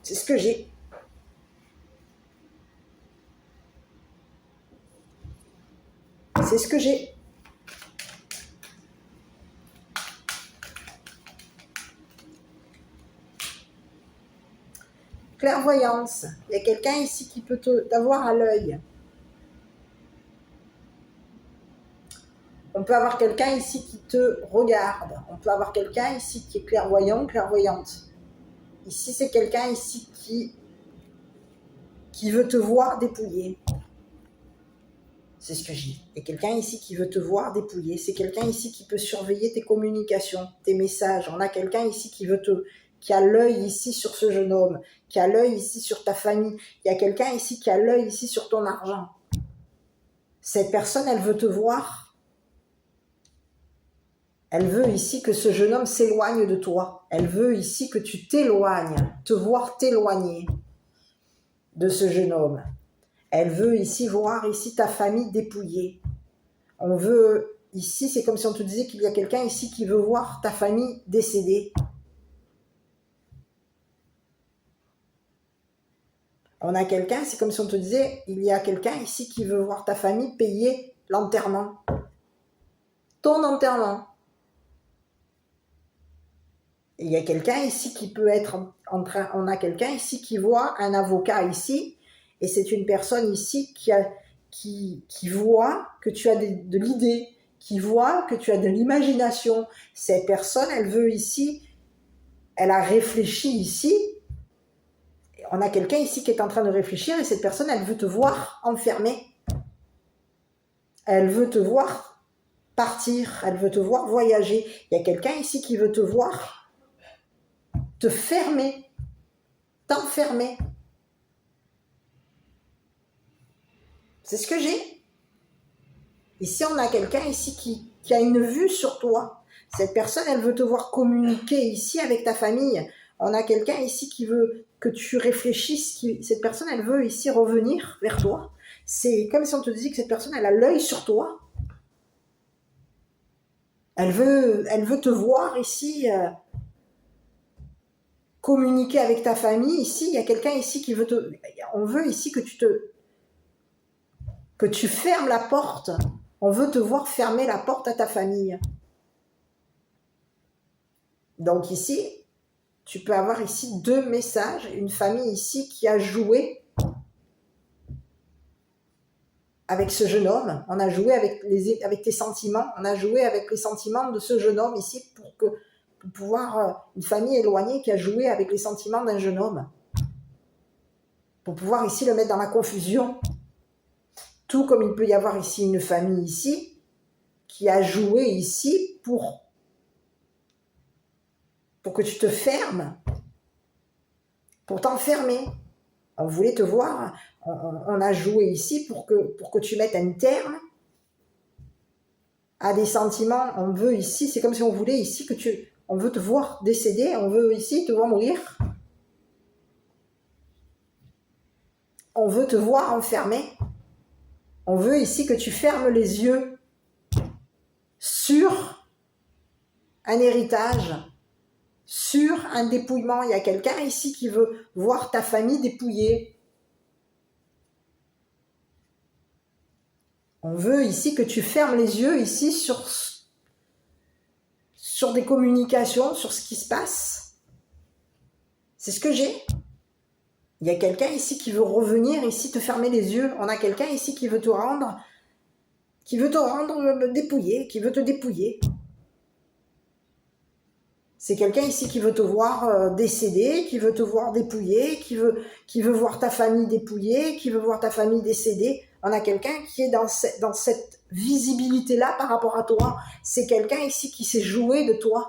C'est ce que j'ai. C'est ce que j'ai. Clairvoyance. Il y a quelqu'un ici qui peut t'avoir à l'œil. On peut avoir quelqu'un ici qui te regarde. On peut avoir quelqu'un ici qui est clairvoyant, clairvoyante. Ici, c'est quelqu'un ici qui veut te voir dépouiller. C'est ce que j'ai. Il y a quelqu'un ici qui veut te voir dépouiller. C'est quelqu'un ici qui peut surveiller tes communications, tes messages. On a quelqu'un ici qui a l'œil ici sur ce jeune homme, qui a l'œil ici sur ta famille. Il y a quelqu'un ici qui a l'œil ici sur ton argent. Cette personne, elle veut te voir. Elle veut ici que ce jeune homme s'éloigne de toi. Elle veut ici que tu t'éloignes, te voir t'éloigner. de ce jeune homme. Elle veut ici voir ici ta famille dépouillée. On veut ici, c'est comme si on te disait qu'il y a quelqu'un ici qui veut voir ta famille décédée. On a quelqu'un, c'est comme si on te disait, il y a quelqu'un ici qui veut voir ta famille payer l'enterrement. Ton enterrement. Et il y a quelqu'un ici qui peut être en train, on a quelqu'un ici qui voit un avocat ici, et c'est une personne ici qui voit que tu as de l'idée, qui voit que tu as de l'imagination. Cette personne, elle veut ici, elle a réfléchi ici. On a quelqu'un ici qui est en train de réfléchir et cette personne, elle veut te voir enfermé. Elle veut te voir partir, elle veut te voir voyager. Il y a quelqu'un ici qui veut te voir te fermer, t'enfermer. C'est ce que j'ai. Ici, on a quelqu'un ici qui a une vue sur toi. Cette personne, elle veut te voir communiquer ici avec ta famille. On a quelqu'un ici qui veut que tu réfléchisses. Cette personne, elle veut ici revenir vers toi. C'est comme si on te disait que cette personne, elle a l'œil sur toi. Elle veut te voir ici communiquer avec ta famille. Ici, il y a quelqu'un ici qui veut te... On veut ici que tu fermes la porte. On veut te voir fermer la porte à ta famille. Donc ici, tu peux avoir ici deux messages. Une famille ici qui a joué avec ce jeune homme. On a joué avec tes sentiments. On a joué avec les sentiments de ce jeune homme ici pour pouvoir... une famille éloignée qui a joué avec les sentiments d'un jeune homme. Pour pouvoir ici le mettre dans la confusion. Tout comme il peut y avoir ici une famille ici qui a joué ici pour que tu te fermes, pour t'enfermer. On voulait te voir, on a joué ici pour que tu mettes un terme à des sentiments. On veut ici, c'est comme si on voulait ici on veut te voir décéder, on veut ici te voir mourir. On veut te voir enfermé. On veut ici que tu fermes les yeux sur un héritage, sur un dépouillement. Il y a quelqu'un ici qui veut voir ta famille dépouillée. On veut ici que tu fermes les yeux ici sur des communications, sur ce qui se passe. C'est ce que j'ai. Il y a quelqu'un ici qui veut revenir ici te fermer les yeux. On a quelqu'un ici qui veut te rendre dépouillé, qui veut te dépouiller. C'est quelqu'un ici qui veut te voir décédé, qui veut te voir dépouillé, qui veut voir ta famille dépouillée, qui veut voir ta famille décédée. On a quelqu'un qui est dans cette visibilité-là par rapport à toi. C'est quelqu'un ici qui s'est joué de toi.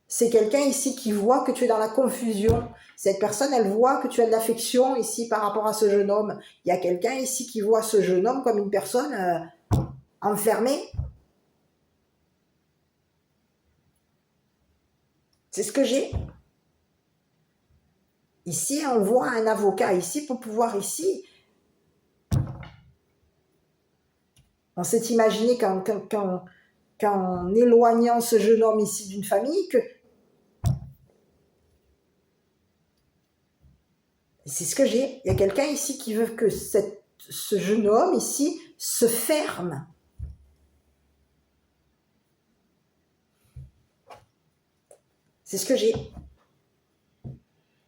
C'est quelqu'un ici qui voit que tu es dans la confusion. Cette personne, elle voit que tu as de l'affection ici par rapport à ce jeune homme. Il y a quelqu'un ici qui voit ce jeune homme comme une personne enfermée. C'est ce que j'ai. Ici, on voit un avocat ici pour pouvoir ici... On s'est imaginé qu'en éloignant ce jeune homme ici d'une famille, que... C'est ce que j'ai. Il y a quelqu'un ici qui veut que ce jeune homme ici se ferme. C'est ce que j'ai.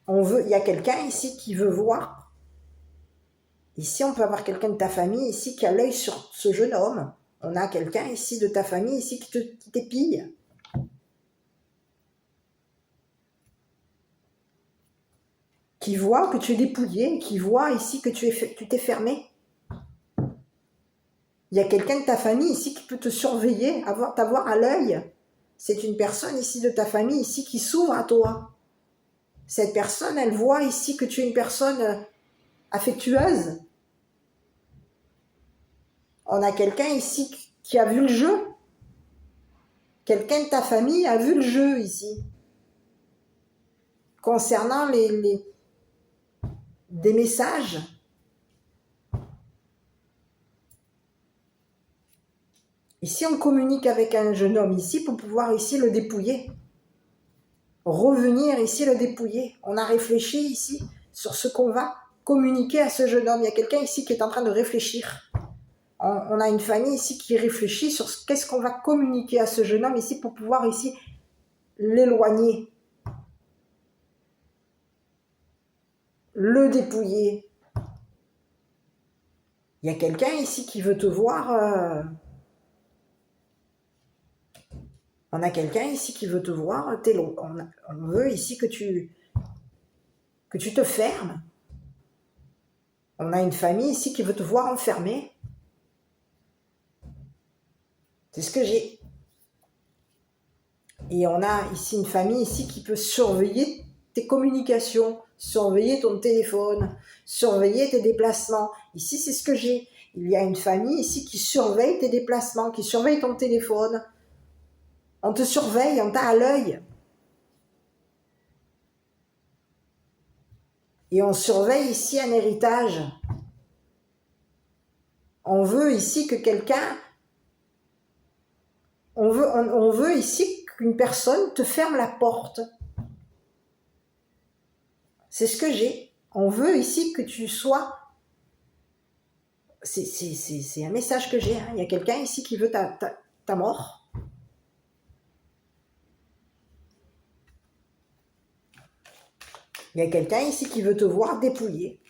Il y a quelqu'un ici qui veut voir. Ici, on peut avoir quelqu'un de ta famille ici qui a l'œil sur ce jeune homme. On a quelqu'un ici de ta famille ici qui t'épille. Qui voit que tu es dépouillé, qui voit ici que tu t'es fermé. Il y a quelqu'un de ta famille ici qui peut te surveiller, t'avoir à l'œil. C'est une personne ici de ta famille ici qui s'ouvre à toi. Cette personne, elle voit ici que tu es une personne affectueuse. On a quelqu'un ici qui a vu le jeu. Quelqu'un de ta famille a vu le jeu ici. Concernant des messages. Ici, on communique avec un jeune homme ici pour pouvoir ici le dépouiller. Revenir ici le dépouiller. On a réfléchi ici sur ce qu'on va communiquer à ce jeune homme. Il y a quelqu'un ici qui est en train de réfléchir. On a une famille ici qui réfléchit sur qu'est-ce qu'on va communiquer à ce jeune homme ici pour pouvoir ici l'éloigner, le dépouiller. Il y a quelqu'un ici qui veut te voir. On a quelqu'un ici qui veut te voir. On veut ici que tu te fermes. On a une famille ici qui veut te voir enfermé. C'est ce que j'ai. Et on a ici une famille ici qui peut surveiller tes communications, surveiller ton téléphone, surveiller tes déplacements. Ici, c'est ce que j'ai. Il y a une famille ici qui surveille tes déplacements, qui surveille ton téléphone. On te surveille, on t'a à l'œil. Et on surveille ici un héritage. On veut ici que quelqu'un... On veut ici qu'une personne te ferme la porte. C'est ce que j'ai. On veut ici que tu sois... C'est un message que j'ai. Hein. Il y a quelqu'un ici qui veut ta mort. Il y a quelqu'un ici qui veut te voir dépouiller.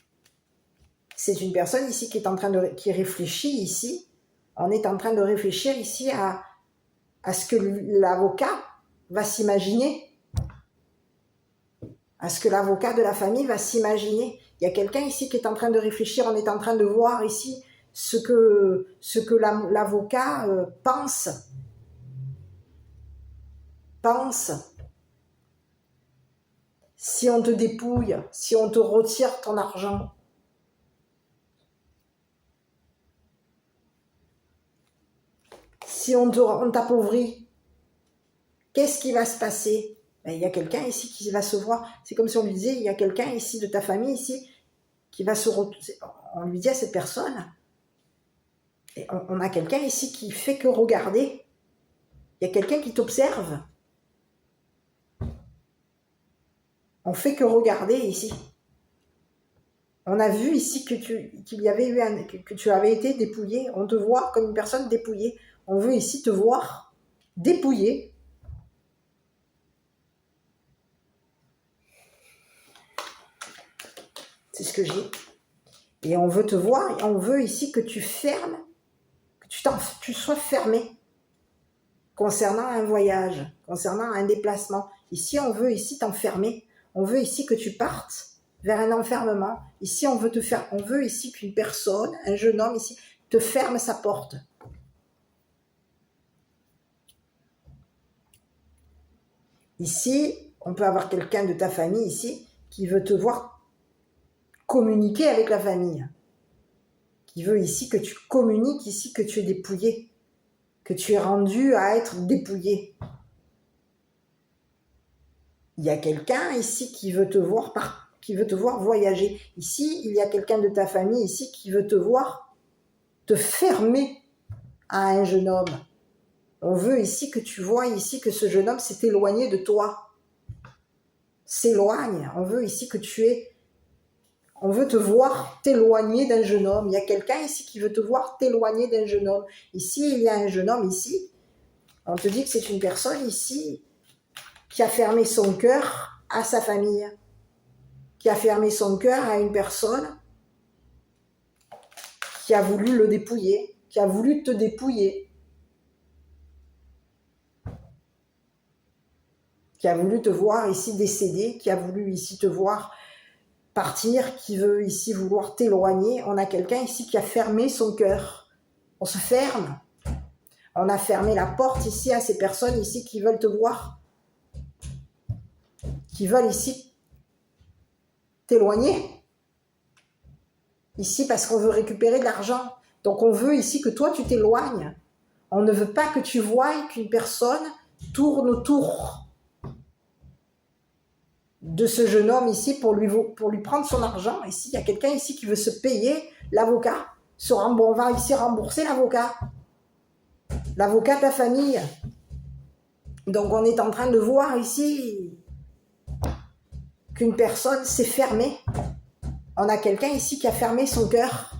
C'est une personne ici qui réfléchit ici. On est en train de réfléchir ici à ce que l'avocat va s'imaginer. À ce que l'avocat de la famille va s'imaginer. Il y a quelqu'un ici qui est en train de réfléchir. On est en train de voir ici ce que l'avocat pense. Si on te dépouille, si on te retire ton argent, si on t'appauvrit, qu'est-ce qui va se passer? Ben, il y a quelqu'un ici qui va se voir. C'est comme si on lui disait, il y a quelqu'un ici de ta famille ici qui va se retrouver. On lui dit à cette personne, et on a quelqu'un ici qui fait que regarder. Il y a quelqu'un qui t'observe. On fait que regarder ici. On a vu ici que tu avais été dépouillé. On te voit comme une personne dépouillée. On veut ici te voir dépouillé. C'est ce que j'ai. Et on veut te voir, et on veut ici que tu fermes, que tu sois fermé concernant un voyage, concernant un déplacement. Ici, on veut ici t'enfermer. On veut ici que tu partes vers un enfermement. Ici, on veut ici qu'une personne, un jeune homme ici, te ferme sa porte. Ici, on peut avoir quelqu'un de ta famille ici qui veut te voir communiquer avec la famille. Qui veut ici que tu communiques, ici que tu es dépouillé. Que tu es rendu à être dépouillé. Il y a quelqu'un ici qui veut te voir voyager. Ici, il y a quelqu'un de ta famille ici qui veut te voir te fermer à un jeune homme. On veut ici que tu vois ici que ce jeune homme s'est éloigné de toi. S'éloigne. On veut ici que on veut te voir t'éloigner d'un jeune homme. Il y a quelqu'un ici qui veut te voir t'éloigner d'un jeune homme. Ici, il y a un jeune homme ici. On te dit que c'est une personne ici qui a fermé son cœur à sa famille, qui a fermé son cœur à une personne qui a voulu le dépouiller, qui a voulu te dépouiller, qui a voulu te voir ici décédé, qui a voulu ici te voir partir, qui veut ici vouloir t'éloigner. On a quelqu'un ici qui a fermé son cœur. On se ferme. On a fermé la porte ici à ces personnes ici qui veulent te voir, qui veulent ici t'éloigner. Ici parce qu'on veut récupérer de l'argent. Donc on veut ici que toi tu t'éloignes. On ne veut pas que tu voies qu'une personne tourne autour de ce jeune homme ici pour lui prendre son argent. Ici, il y a quelqu'un ici qui veut se payer l'avocat. On va ici rembourser l'avocat. L'avocat de la famille. Donc on est en train de voir ici qu'une personne s'est fermée. On a quelqu'un ici qui a fermé son cœur.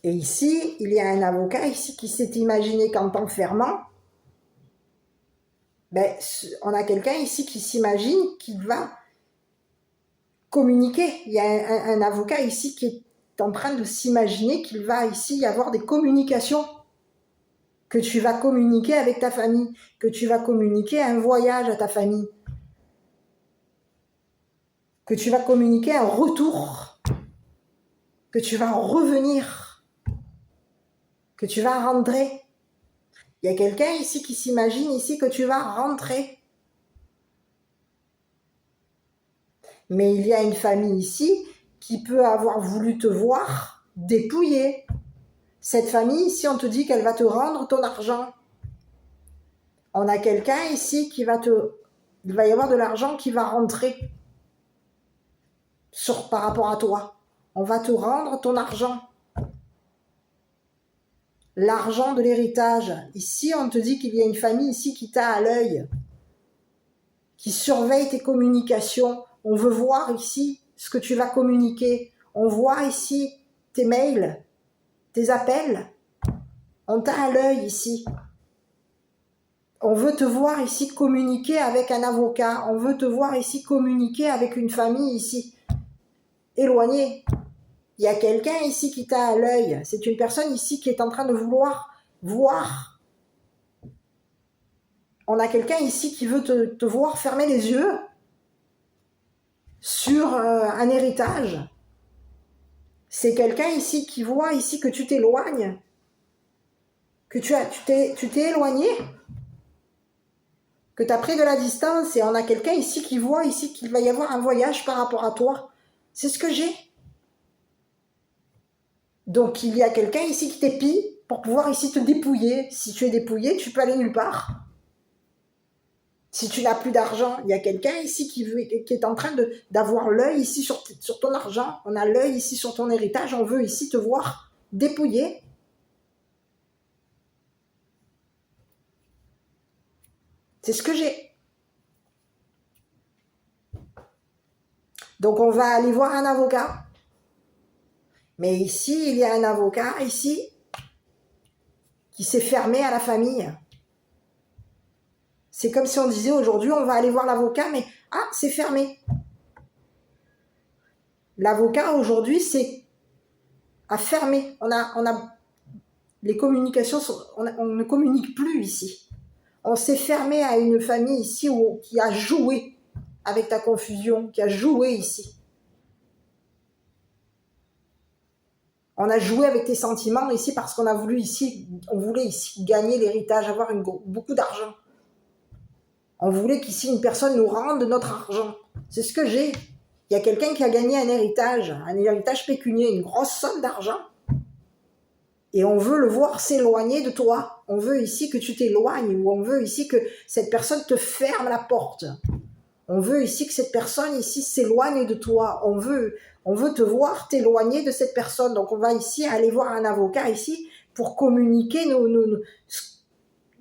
Et ici, il y a un avocat ici qui s'est imaginé qu'en tant que fermant, on a quelqu'un ici qui s'imagine qu'il va communiquer. Il y a un avocat ici qui est en train de s'imaginer qu'il va ici y avoir des communications, que tu vas communiquer avec ta famille, que tu vas communiquer un voyage à ta famille, que tu vas communiquer un retour, que tu vas revenir, que tu vas rentrer. Il y a quelqu'un ici qui s'imagine ici que tu vas rentrer. Mais il y a une famille ici qui peut avoir voulu te voir dépouiller. Cette famille ici, on te dit qu'elle va te rendre ton argent. On a quelqu'un ici qui va il va y avoir de l'argent qui va rentrer par rapport à toi. On va te rendre ton argent. L'argent de l'héritage. Ici, on te dit qu'il y a une famille ici qui t'a à l'œil, qui surveille tes communications. On veut voir ici ce que tu vas communiquer. On voit ici tes mails, tes appels. On t'a à l'œil ici. On veut te voir ici communiquer avec un avocat. On veut te voir ici communiquer avec une famille ici éloignée. Il y a quelqu'un ici qui t'a à l'œil. C'est une personne ici qui est en train de vouloir voir. On a quelqu'un ici qui veut te voir fermer les yeux sur un héritage. C'est quelqu'un ici qui voit ici que tu t'éloignes, que tu t'es éloigné, que tu as pris de la distance, et on a quelqu'un ici qui voit ici qu'il va y avoir un voyage par rapport à toi. C'est ce que j'ai. Donc il y a quelqu'un ici qui t'épie pour pouvoir ici te dépouiller. Si tu es dépouillé, tu peux aller nulle part. Si tu n'as plus d'argent, il y a quelqu'un ici qui est en train d'avoir l'œil ici sur ton argent. On a l'œil ici sur ton héritage. On veut ici te voir dépouillé. C'est ce que j'ai. Donc on va aller voir un avocat. Mais ici, il y a un avocat ici qui s'est fermé à la famille. C'est comme si on disait aujourd'hui, on va aller voir l'avocat, mais c'est fermé. L'avocat aujourd'hui, c'est à fermer. On a les communications, on ne communique plus ici. On s'est fermé à une famille ici qui a joué avec ta confusion, qui a joué ici. On a joué avec tes sentiments ici parce qu'on voulait ici gagner l'héritage, avoir beaucoup d'argent. On voulait qu'ici une personne nous rende notre argent. C'est ce que j'ai. Il y a quelqu'un qui a gagné un héritage pécunier, une grosse somme d'argent. Et on veut le voir s'éloigner de toi. On veut ici que tu t'éloignes, ou on veut ici que cette personne te ferme la porte. On veut ici que cette personne ici s'éloigne de toi. On veut te voir t'éloigner de cette personne. Donc on va ici aller voir un avocat ici pour communiquer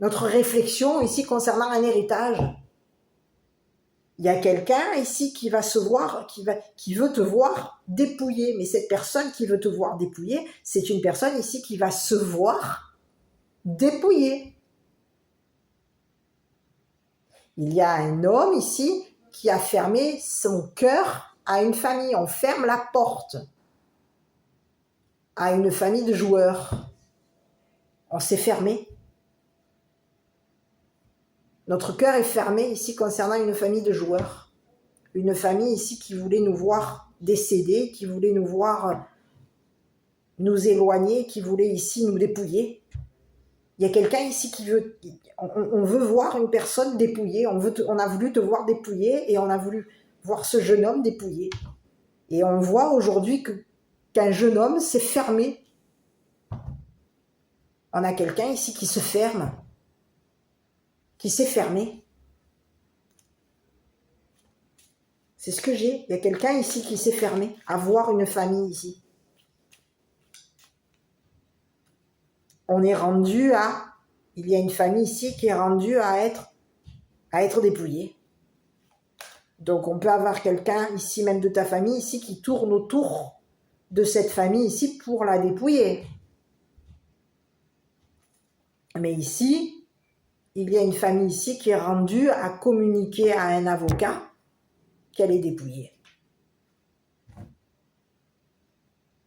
notre réflexion ici concernant un héritage. Il y a quelqu'un ici qui va qui veut te voir dépouillé. Mais cette personne qui veut te voir dépouillé, c'est une personne ici qui va se voir dépouillé. Il y a un homme ici qui a fermé son cœur à une famille. On ferme la porte à une famille de joueurs. On s'est fermé. Notre cœur est fermé ici concernant une famille de joueurs. Une famille ici qui voulait nous voir décéder, qui voulait nous voir nous éloigner, qui voulait ici nous dépouiller. Il y a quelqu'un ici qui veut... On veut voir une personne dépouillée. On a voulu te voir dépouillé et on a voulu voir ce jeune homme dépouillé. Et on voit aujourd'hui qu'un jeune homme s'est fermé. On a quelqu'un ici qui se ferme, qui s'est fermé. C'est ce que j'ai. Il y a quelqu'un ici qui s'est fermé à voir une famille ici. On est rendu à... Il y a une famille ici qui est rendue à être dépouillée. Donc on peut avoir quelqu'un ici, même de ta famille ici, qui tourne autour de cette famille ici pour la dépouiller. Mais ici, il y a une famille ici qui est rendue à communiquer à un avocat qu'elle est dépouillée.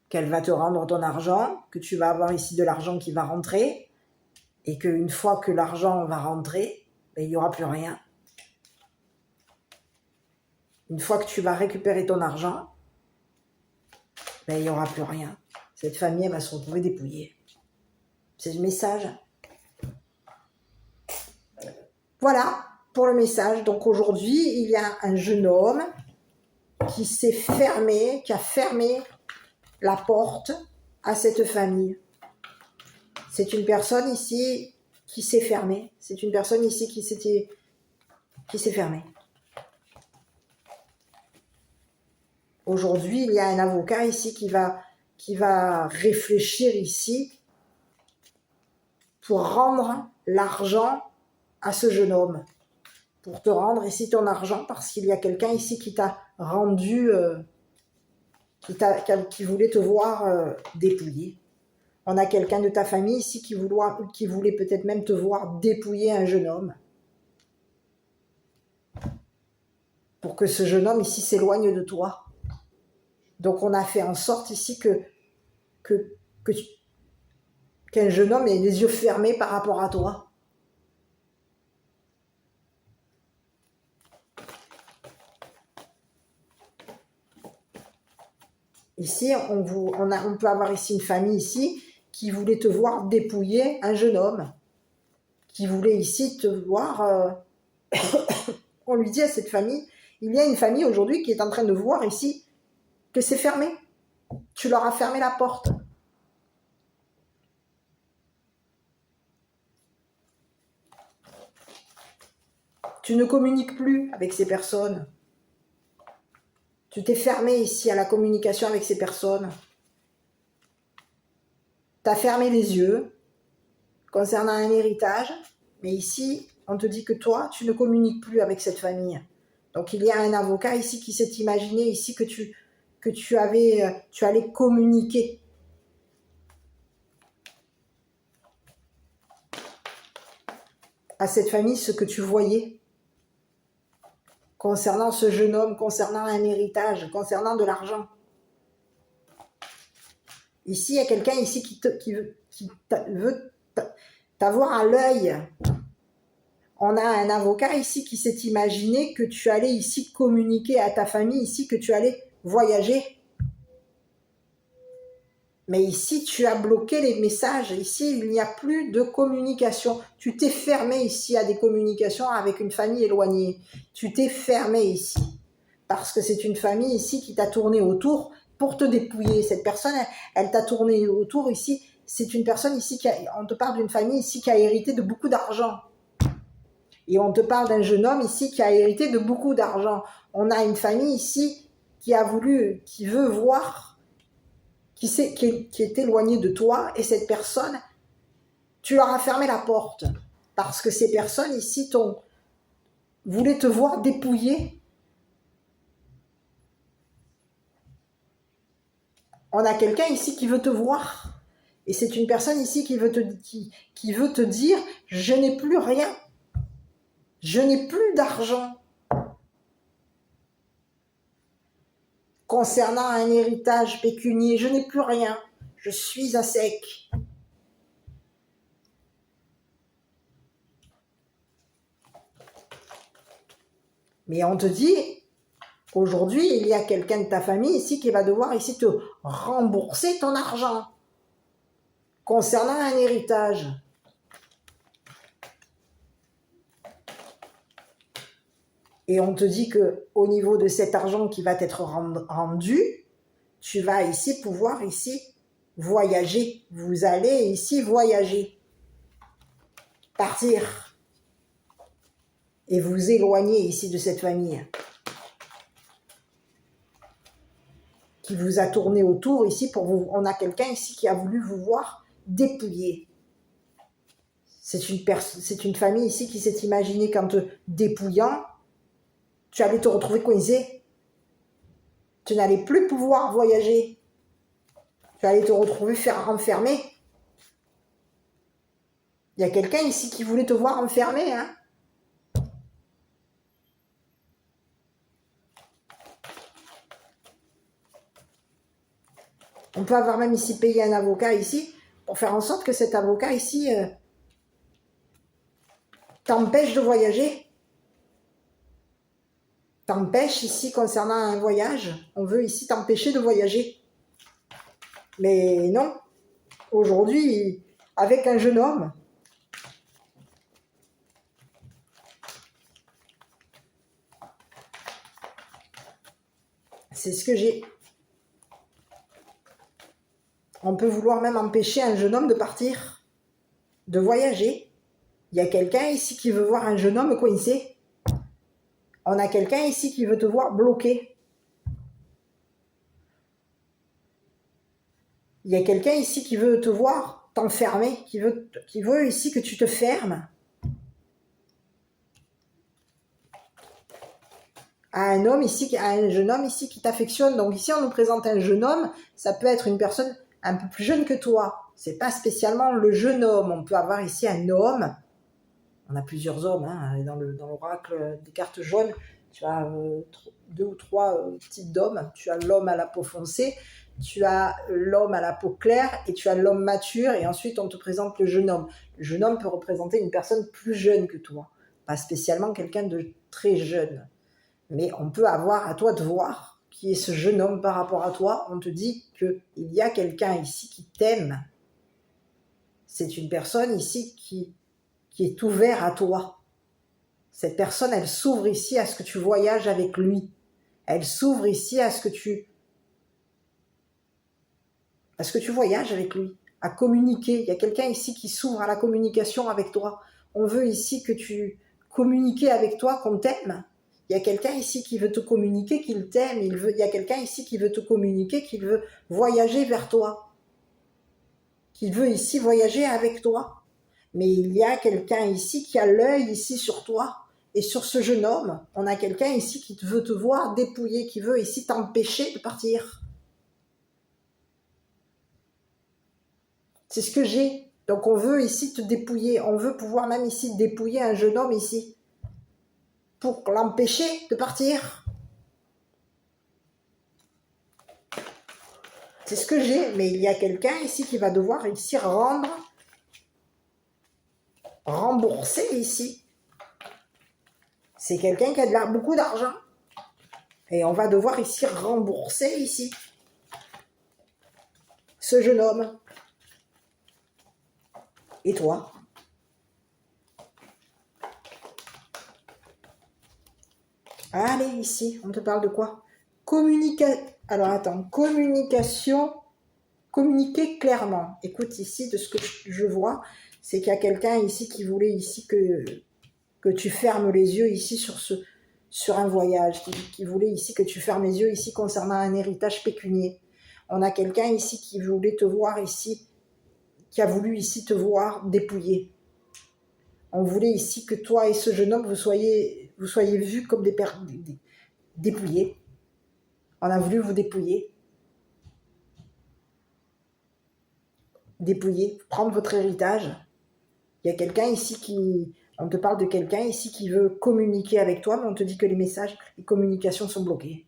Qu'elle va te rendre ton argent, que tu vas avoir ici de l'argent qui va rentrer, et qu'une fois que l'argent va rentrer, ben, il n'y aura plus rien. Une fois que tu vas récupérer ton argent, ben, il n'y aura plus rien. Cette famille elle va se retrouver dépouillée. C'est le message. Voilà pour le message. Donc aujourd'hui, il y a un jeune homme qui s'est fermé, qui a fermé la porte à cette famille. C'est une personne ici qui s'est fermée. C'est une personne ici qui s'est fermée. Aujourd'hui, il y a un avocat ici qui va réfléchir ici pour rendre l'argent à ce jeune homme. Pour te rendre ici ton argent parce qu'il y a quelqu'un ici qui t'a rendu, qui voulait te voir dépouillé. On a quelqu'un de ta famille ici qui voulait peut-être même te voir dépouiller un jeune homme. Pour que ce jeune homme ici s'éloigne de toi. Donc on a fait en sorte ici qu'un jeune homme ait les yeux fermés par rapport à toi. Ici, on peut avoir ici une famille ici qui voulait te voir dépouiller un jeune homme. Qui voulait ici te voir... on lui dit à cette famille, il y a une famille aujourd'hui qui est en train de voir ici que c'est fermé. Tu leur as fermé la porte. Tu ne communiques plus avec ces personnes. Tu t'es fermé ici à la communication avec ces personnes. Tu as fermé les yeux concernant un héritage, mais ici, on te dit que toi, tu ne communiques plus avec cette famille. Donc, il y a un avocat ici qui s'est imaginé ici que tu allais communiquer à cette famille ce que tu voyais concernant ce jeune homme, concernant un héritage, concernant de l'argent. Ici, il y a quelqu'un ici qui veut t'avoir à l'œil. On a un avocat ici qui s'est imaginé que tu allais ici communiquer à ta famille, ici que tu allais voyager. Mais ici, tu as bloqué les messages. Ici, il n'y a plus de communication. Tu t'es fermé ici à des communications avec une famille éloignée. Tu t'es fermé ici. Parce que c'est une famille ici qui t'a tourné autour pour te dépouiller. Cette personne, elle t'a tourné autour ici. C'est une personne ici on te parle d'une famille ici qui a hérité de beaucoup d'argent. Et on te parle d'un jeune homme ici qui a hérité de beaucoup d'argent. On a une famille ici qui veut voir, qui est éloignée de toi, et cette personne, tu leur as fermé la porte. Parce que ces personnes ici voulaient te voir dépouiller. On a quelqu'un ici qui veut te voir. Et c'est une personne ici qui veut te dire, je n'ai plus rien. Je n'ai plus d'argent. Concernant un héritage pécunier, je n'ai plus rien. Je suis à sec. Mais on te dit, aujourd'hui, il y a quelqu'un de ta famille ici qui va devoir ici te rembourser ton argent. Concernant un héritage. Et on te dit que au niveau de cet argent qui va t'être rendu, tu vas ici pouvoir ici voyager. Vous allez ici voyager. Partir. Et vous éloigner ici de cette famille. qui vous a tourné autour ici pour vous. On a quelqu'un ici qui a voulu vous voir dépouiller. C'est une famille ici qui s'est imaginée qu'en te dépouillant, tu allais te retrouver coincé. Tu n'allais plus pouvoir voyager. Tu allais te retrouver enfermé. Il y a quelqu'un ici qui voulait te voir enfermé, hein. On peut avoir même ici payé un avocat ici pour faire en sorte que cet avocat ici t'empêche de voyager. T'empêche ici concernant un voyage. On veut ici t'empêcher de voyager. Mais non. Aujourd'hui, avec un jeune homme, c'est ce que j'ai. On peut vouloir même empêcher un jeune homme de partir, de voyager. Il y a quelqu'un ici qui veut voir un jeune homme coincé. On a quelqu'un ici qui veut te voir bloqué. Il y a quelqu'un ici qui veut te voir t'enfermer, qui veut ici que tu te fermes. À un homme ici, à un jeune homme ici qui t'affectionne. Donc ici, on nous présente un jeune homme. Ça peut être une personne un peu plus jeune que toi. C'est pas spécialement le jeune homme. On peut avoir ici un homme. On a plusieurs hommes hein, dans l'oracle des cartes jaunes. Tu as 2 ou 3 types d'hommes. Tu as l'homme à la peau foncée, tu as l'homme à la peau claire et tu as l'homme mature. Et ensuite, on te présente le jeune homme. Le jeune homme peut représenter une personne plus jeune que toi. Pas spécialement quelqu'un de très jeune. Mais on peut avoir à toi de voir qui est ce jeune homme par rapport à toi. On te dit qu'il y a quelqu'un ici qui t'aime. C'est une personne ici qui est ouverte à toi. Cette personne, elle s'ouvre ici à ce que tu voyages avec lui. Elle s'ouvre ici à ce que tu voyages avec lui, à communiquer. Il y a quelqu'un ici qui s'ouvre à la communication avec toi. On veut ici que tu communiques avec toi, qu'on t'aime. Il y a quelqu'un ici qui veut te communiquer qu'il t'aime. Il y a quelqu'un ici qui veut te communiquer qu'il veut voyager vers toi. Qu'il veut ici voyager avec toi. Mais il y a quelqu'un ici qui a l'œil ici sur toi. Et sur ce jeune homme, on a quelqu'un ici qui veut te voir dépouiller, qui veut ici t'empêcher de partir. C'est ce que j'ai. Donc on veut ici te dépouiller. On veut pouvoir même ici dépouiller un jeune homme ici. Pour l'empêcher de partir. C'est ce que j'ai. Mais il y a quelqu'un ici qui va devoir ici rembourser ici. C'est quelqu'un qui a beaucoup d'argent. Et on va devoir ici rembourser ici. Ce jeune homme. Et toi? Allez, ici, on te parle de quoi? Alors, attends, communication, communiquer clairement. Écoute, ici, de ce que je vois, c'est qu'il y a quelqu'un ici qui voulait ici que tu fermes les yeux ici sur un voyage, qui voulait ici que tu fermes les yeux ici concernant un héritage pécunier. On a quelqu'un ici qui voulait te voir ici, qui a voulu ici te voir dépouiller. On voulait ici que toi et ce jeune homme, vous soyez vus comme des dépouillés. On a voulu vous dépouiller. Dépouiller, prendre votre héritage. Il y a quelqu'un ici on te parle de quelqu'un ici qui veut communiquer avec toi, mais on te dit que les messages, les communications sont bloquées.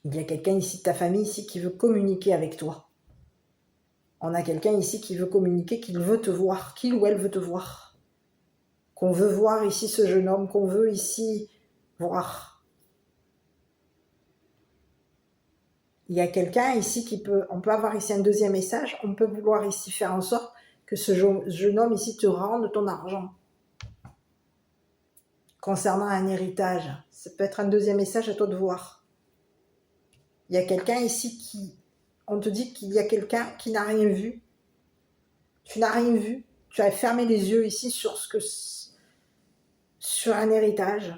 Il y a quelqu'un ici de ta famille ici qui veut communiquer avec toi. On a quelqu'un ici qui veut communiquer, qu'il veut te voir, qu'il ou elle veut te voir. Qu'on veut voir ici ce jeune homme, qu'on veut ici voir. Il y a quelqu'un ici on peut avoir ici un deuxième message, on peut vouloir ici faire en sorte que ce jeune homme ici te rende ton argent. Concernant un héritage, ça peut être un deuxième message à toi de voir. Il y a quelqu'un ici on te dit qu'il y a quelqu'un qui n'a rien vu. Tu n'as rien vu. Tu as fermé les yeux ici sur un héritage.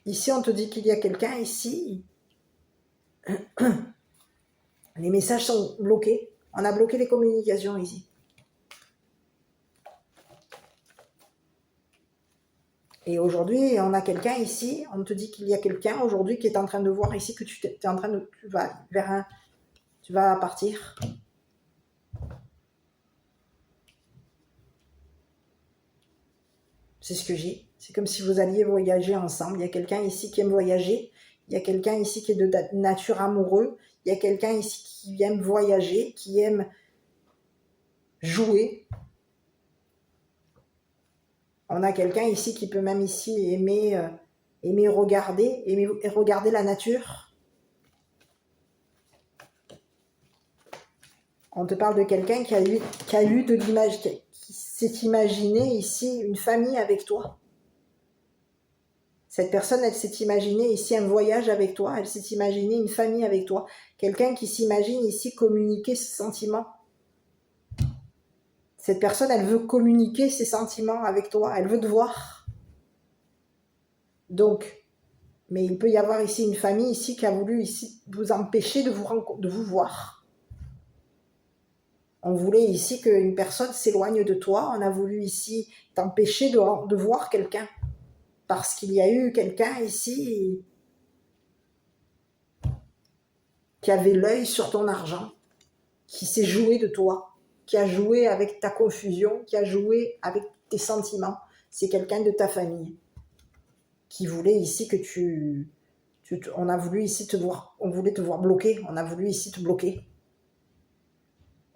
Ici, on te dit qu'il y a quelqu'un ici. Les messages sont bloqués. On a bloqué les communications ici. Et aujourd'hui, on a quelqu'un ici, on te dit qu'il y a quelqu'un aujourd'hui qui est en train de voir ici que tu es en train de, tu vas vers un, tu vas partir. C'est ce que j'ai. C'est comme si vous alliez voyager ensemble. Il y a quelqu'un ici qui aime voyager. Il y a quelqu'un ici qui est de nature amoureux. Il y a quelqu'un ici qui aime voyager, qui aime jouer. On a quelqu'un ici qui peut même ici aimer regarder la nature. On te parle de quelqu'un qui a eu de l'image, qui s'est imaginé ici une famille avec toi. Cette personne, elle s'est imaginée ici un voyage avec toi, elle s'est imaginée une famille avec toi. Quelqu'un qui s'imagine ici communiquer ses sentiments. Cette personne, elle veut communiquer ses sentiments avec toi, elle veut te voir. Donc, mais il peut y avoir ici une famille ici qui a voulu ici vous empêcher de vous voir. On voulait ici qu'une personne s'éloigne de toi, on a voulu ici t'empêcher de voir quelqu'un. Parce qu'il y a eu quelqu'un ici qui avait l'œil sur ton argent, qui s'est joué de toi, qui a joué avec ta confusion, qui a joué avec tes sentiments. C'est quelqu'un de ta famille qui voulait ici que on a voulu ici te voir, on voulait te voir bloqué, on a voulu ici te bloquer.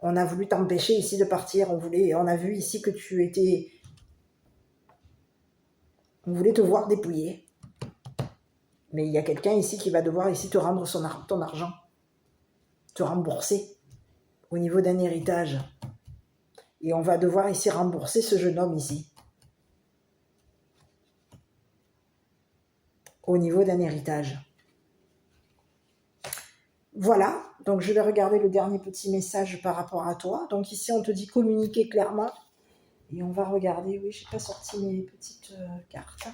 On a voulu t'empêcher ici de partir, on a vu ici que on voulait te voir dépouillé. Mais il y a quelqu'un ici qui va devoir ici te rendre ton argent, te rembourser au niveau d'un héritage. Et on va devoir ici rembourser ce jeune homme ici. Au niveau d'un héritage. Voilà, donc je vais regarder le dernier petit message par rapport à toi. Donc ici, on te dit communiquer clairement. Et on va regarder, oui, je n'ai pas sorti mes petites cartes.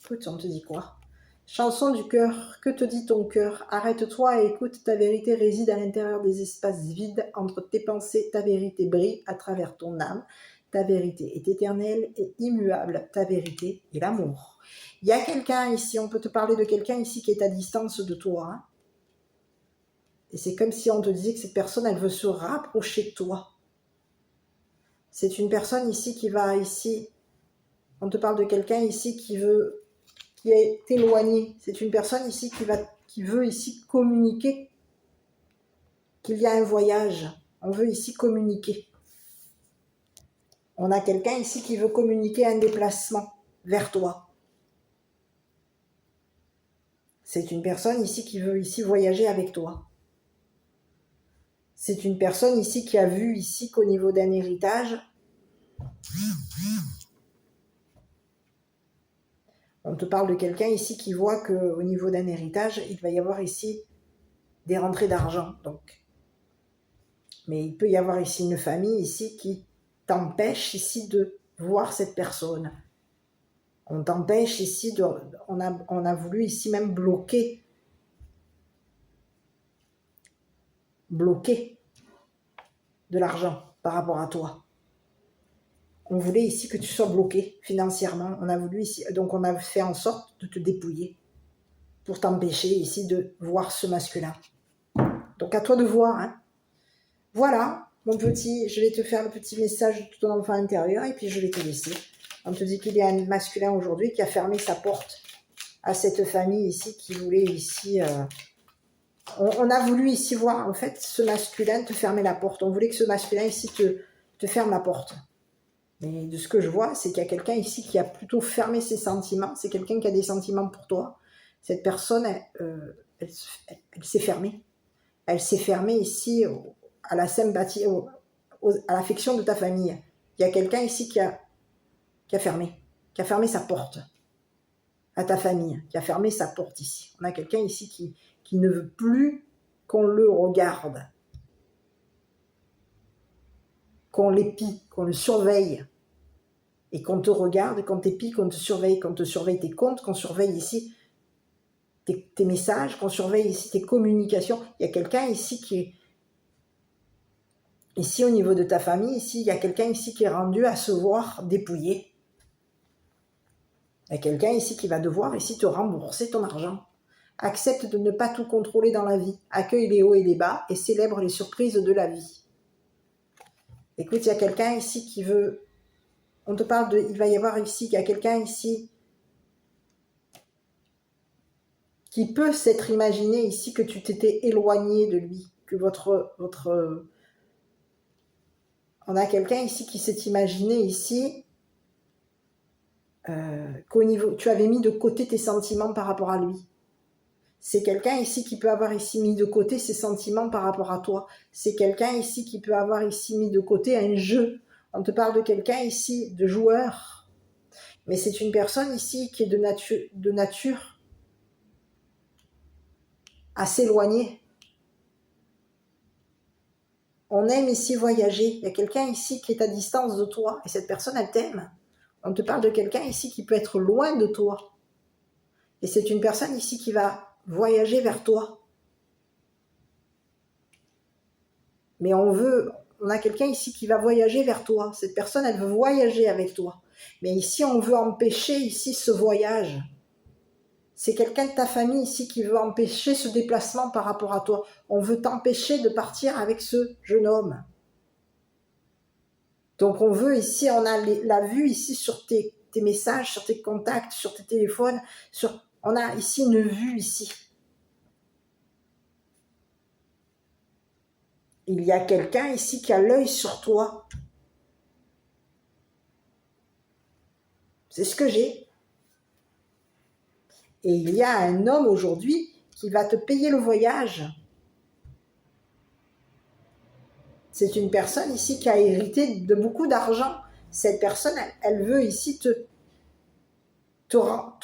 Écoute, on te dit quoi? Chanson du cœur, que te dit ton cœur? Arrête-toi et écoute, ta vérité réside à l'intérieur des espaces vides. Entre tes pensées, ta vérité brille à travers ton âme. Ta vérité est éternelle et immuable. Ta vérité est l'amour. Il y a quelqu'un ici, on peut te parler de quelqu'un ici qui est à distance de toi. Hein. Et c'est comme si on te disait que cette personne, elle veut se rapprocher de toi. C'est une personne ici qui va ici, on te parle de quelqu'un ici qui est éloigné. C'est une personne ici qui veut ici communiquer qu'il y a un voyage. On veut ici communiquer. On a quelqu'un ici qui veut communiquer un déplacement vers toi. C'est une personne ici qui veut ici voyager avec toi. C'est une personne ici qui a vu ici qu'au niveau d'un héritage, on te parle de quelqu'un ici qui voit qu'au niveau d'un héritage, il va y avoir ici des rentrées d'argent. Donc, mais il peut y avoir ici une famille ici qui t'empêche ici de voir cette personne. On t'empêche ici, on a voulu ici même bloquer de l'argent par rapport à toi. On voulait ici que tu sois bloqué financièrement. On a voulu ici, donc on a fait en sorte de te dépouiller pour t'empêcher ici de voir ce masculin. Donc à toi de voir. Hein. Voilà, mon petit, je vais te faire le petit message de ton enfant intérieur et puis je vais te laisser. On te dit qu'il y a un masculin aujourd'hui qui a fermé sa porte à cette famille ici qui voulait ici... On a voulu ici voir en fait ce masculin te fermer la porte. On voulait que ce masculin ici te ferme la porte. Mais de ce que je vois, c'est qu'il y a quelqu'un ici qui a plutôt fermé ses sentiments. C'est quelqu'un qui a des sentiments pour toi. Cette personne, elle s'est fermée. Elle s'est fermée ici à la sympathie, à l'affection de ta famille. Il y a quelqu'un ici qui a fermé sa porte à ta famille, qui a fermé sa porte ici. On a quelqu'un ici qui ne veut plus qu'on le regarde, qu'on l'épie, qu'on le surveille. et qu'on te regarde, qu'on t'épie, qu'on te surveille tes comptes, qu'on surveille ici tes messages, qu'on surveille ici tes communications. Il y a quelqu'un ici qui est, ici au niveau de ta famille, ici il y a quelqu'un ici qui est rendu à se voir dépouillé. Il y a quelqu'un ici qui va devoir ici te rembourser ton argent. Accepte de ne pas tout contrôler dans la vie. Accueille les hauts et les bas et célèbre les surprises de la vie. Écoute, il y a quelqu'un ici qui veut... On te parle de... Il va y avoir ici, il y a quelqu'un ici qui peut s'être imaginé ici que tu t'étais éloigné de lui, que on a quelqu'un ici qui s'est imaginé ici qu'au niveau... Tu avais mis de côté tes sentiments par rapport à lui. C'est quelqu'un ici qui peut avoir ici mis de côté ses sentiments par rapport à toi. C'est quelqu'un ici qui peut avoir ici mis de côté un jeu. On te parle de quelqu'un ici, de joueur. Mais c'est une personne ici qui est de nature à s'éloigner. On aime ici voyager. Il y a quelqu'un ici qui est à distance de toi et cette personne, elle t'aime. On te parle de quelqu'un ici qui peut être loin de toi. Et c'est une personne ici qui va voyager vers toi. Mais on a quelqu'un ici qui va voyager vers toi. Cette personne, elle veut voyager avec toi. Mais ici, on veut empêcher ici ce voyage. C'est quelqu'un de ta famille ici qui veut empêcher ce déplacement par rapport à toi. On veut t'empêcher de partir avec ce jeune homme. Donc on veut ici, on a la vue ici sur tes messages, sur tes contacts, sur tes téléphones. On a ici une vue ici. Il y a quelqu'un ici qui a l'œil sur toi. C'est ce que j'ai. Et il y a un homme aujourd'hui qui va te payer le voyage. C'est une personne ici qui a hérité de beaucoup d'argent. Cette personne, elle veut ici te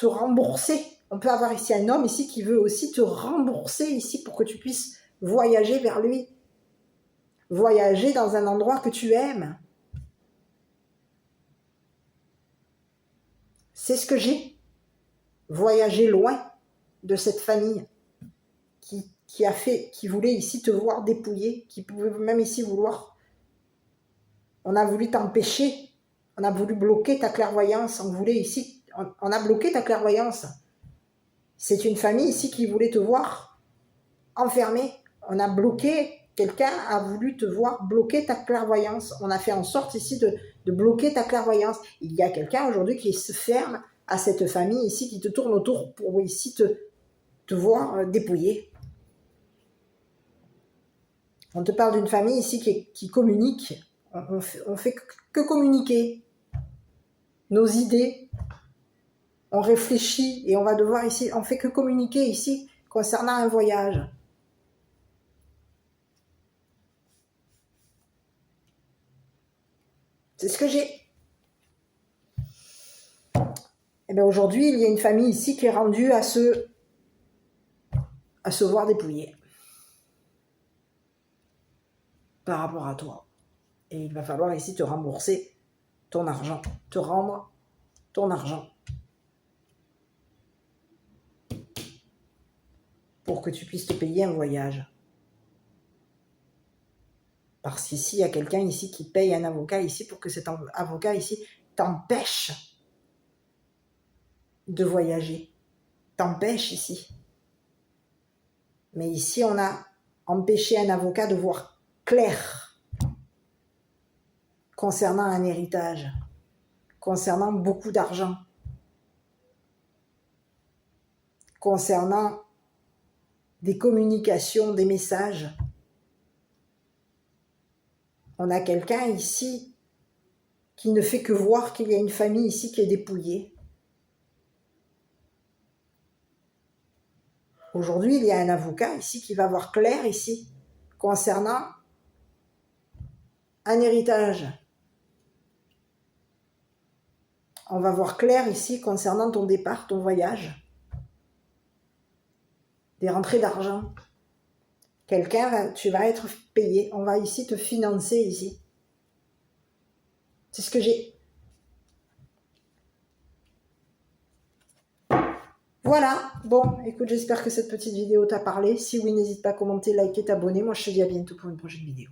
rembourser. On peut avoir ici un homme ici qui veut aussi te rembourser ici pour que tu puisses voyager vers lui. Voyager dans un endroit que tu aimes. C'est ce que j'ai. Voyager loin de cette famille qui voulait ici te voir dépouillé, qui pouvait même ici vouloir. On a voulu t'empêcher, on a voulu bloquer ta clairvoyance, on a bloqué ta clairvoyance. C'est une famille ici qui voulait te voir enfermé. On a bloqué, quelqu'un a voulu te voir bloquer ta clairvoyance. On a fait en sorte ici de bloquer ta clairvoyance. Il y a quelqu'un aujourd'hui qui se ferme à cette famille ici, qui te tourne autour pour ici te voir dépouillé. On te parle d'une famille ici qui communique. On fait que communiquer nos idées. On réfléchit et on va devoir ici, on fait que communiquer ici concernant un voyage. C'est ce que j'ai. Et bien aujourd'hui, il y a une famille ici qui est rendue à se voir dépouillée par rapport à toi. Et il va falloir ici te rembourser ton argent, te rendre ton argent. Pour que tu puisses te payer un voyage. Parce qu'ici, il y a quelqu'un ici qui paye un avocat ici pour que cet avocat ici t'empêche de voyager. T'empêche ici. Mais ici, on a empêché un avocat de voir clair concernant un héritage, concernant beaucoup d'argent, concernant des communications, des messages. On a quelqu'un ici qui ne fait que voir qu'il y a une famille ici qui est dépouillée. Aujourd'hui, il y a un avocat ici qui va voir clair ici concernant un héritage. On va voir clair ici concernant ton départ, ton voyage. Des rentrées d'argent. Tu vas être payé. On va ici te financer ici. C'est ce que j'ai. Voilà, bon, écoute, j'espère que cette petite vidéo t'a parlé. Si oui, n'hésite pas à commenter, liker, t'abonner. Moi, je te dis à bientôt pour une prochaine vidéo.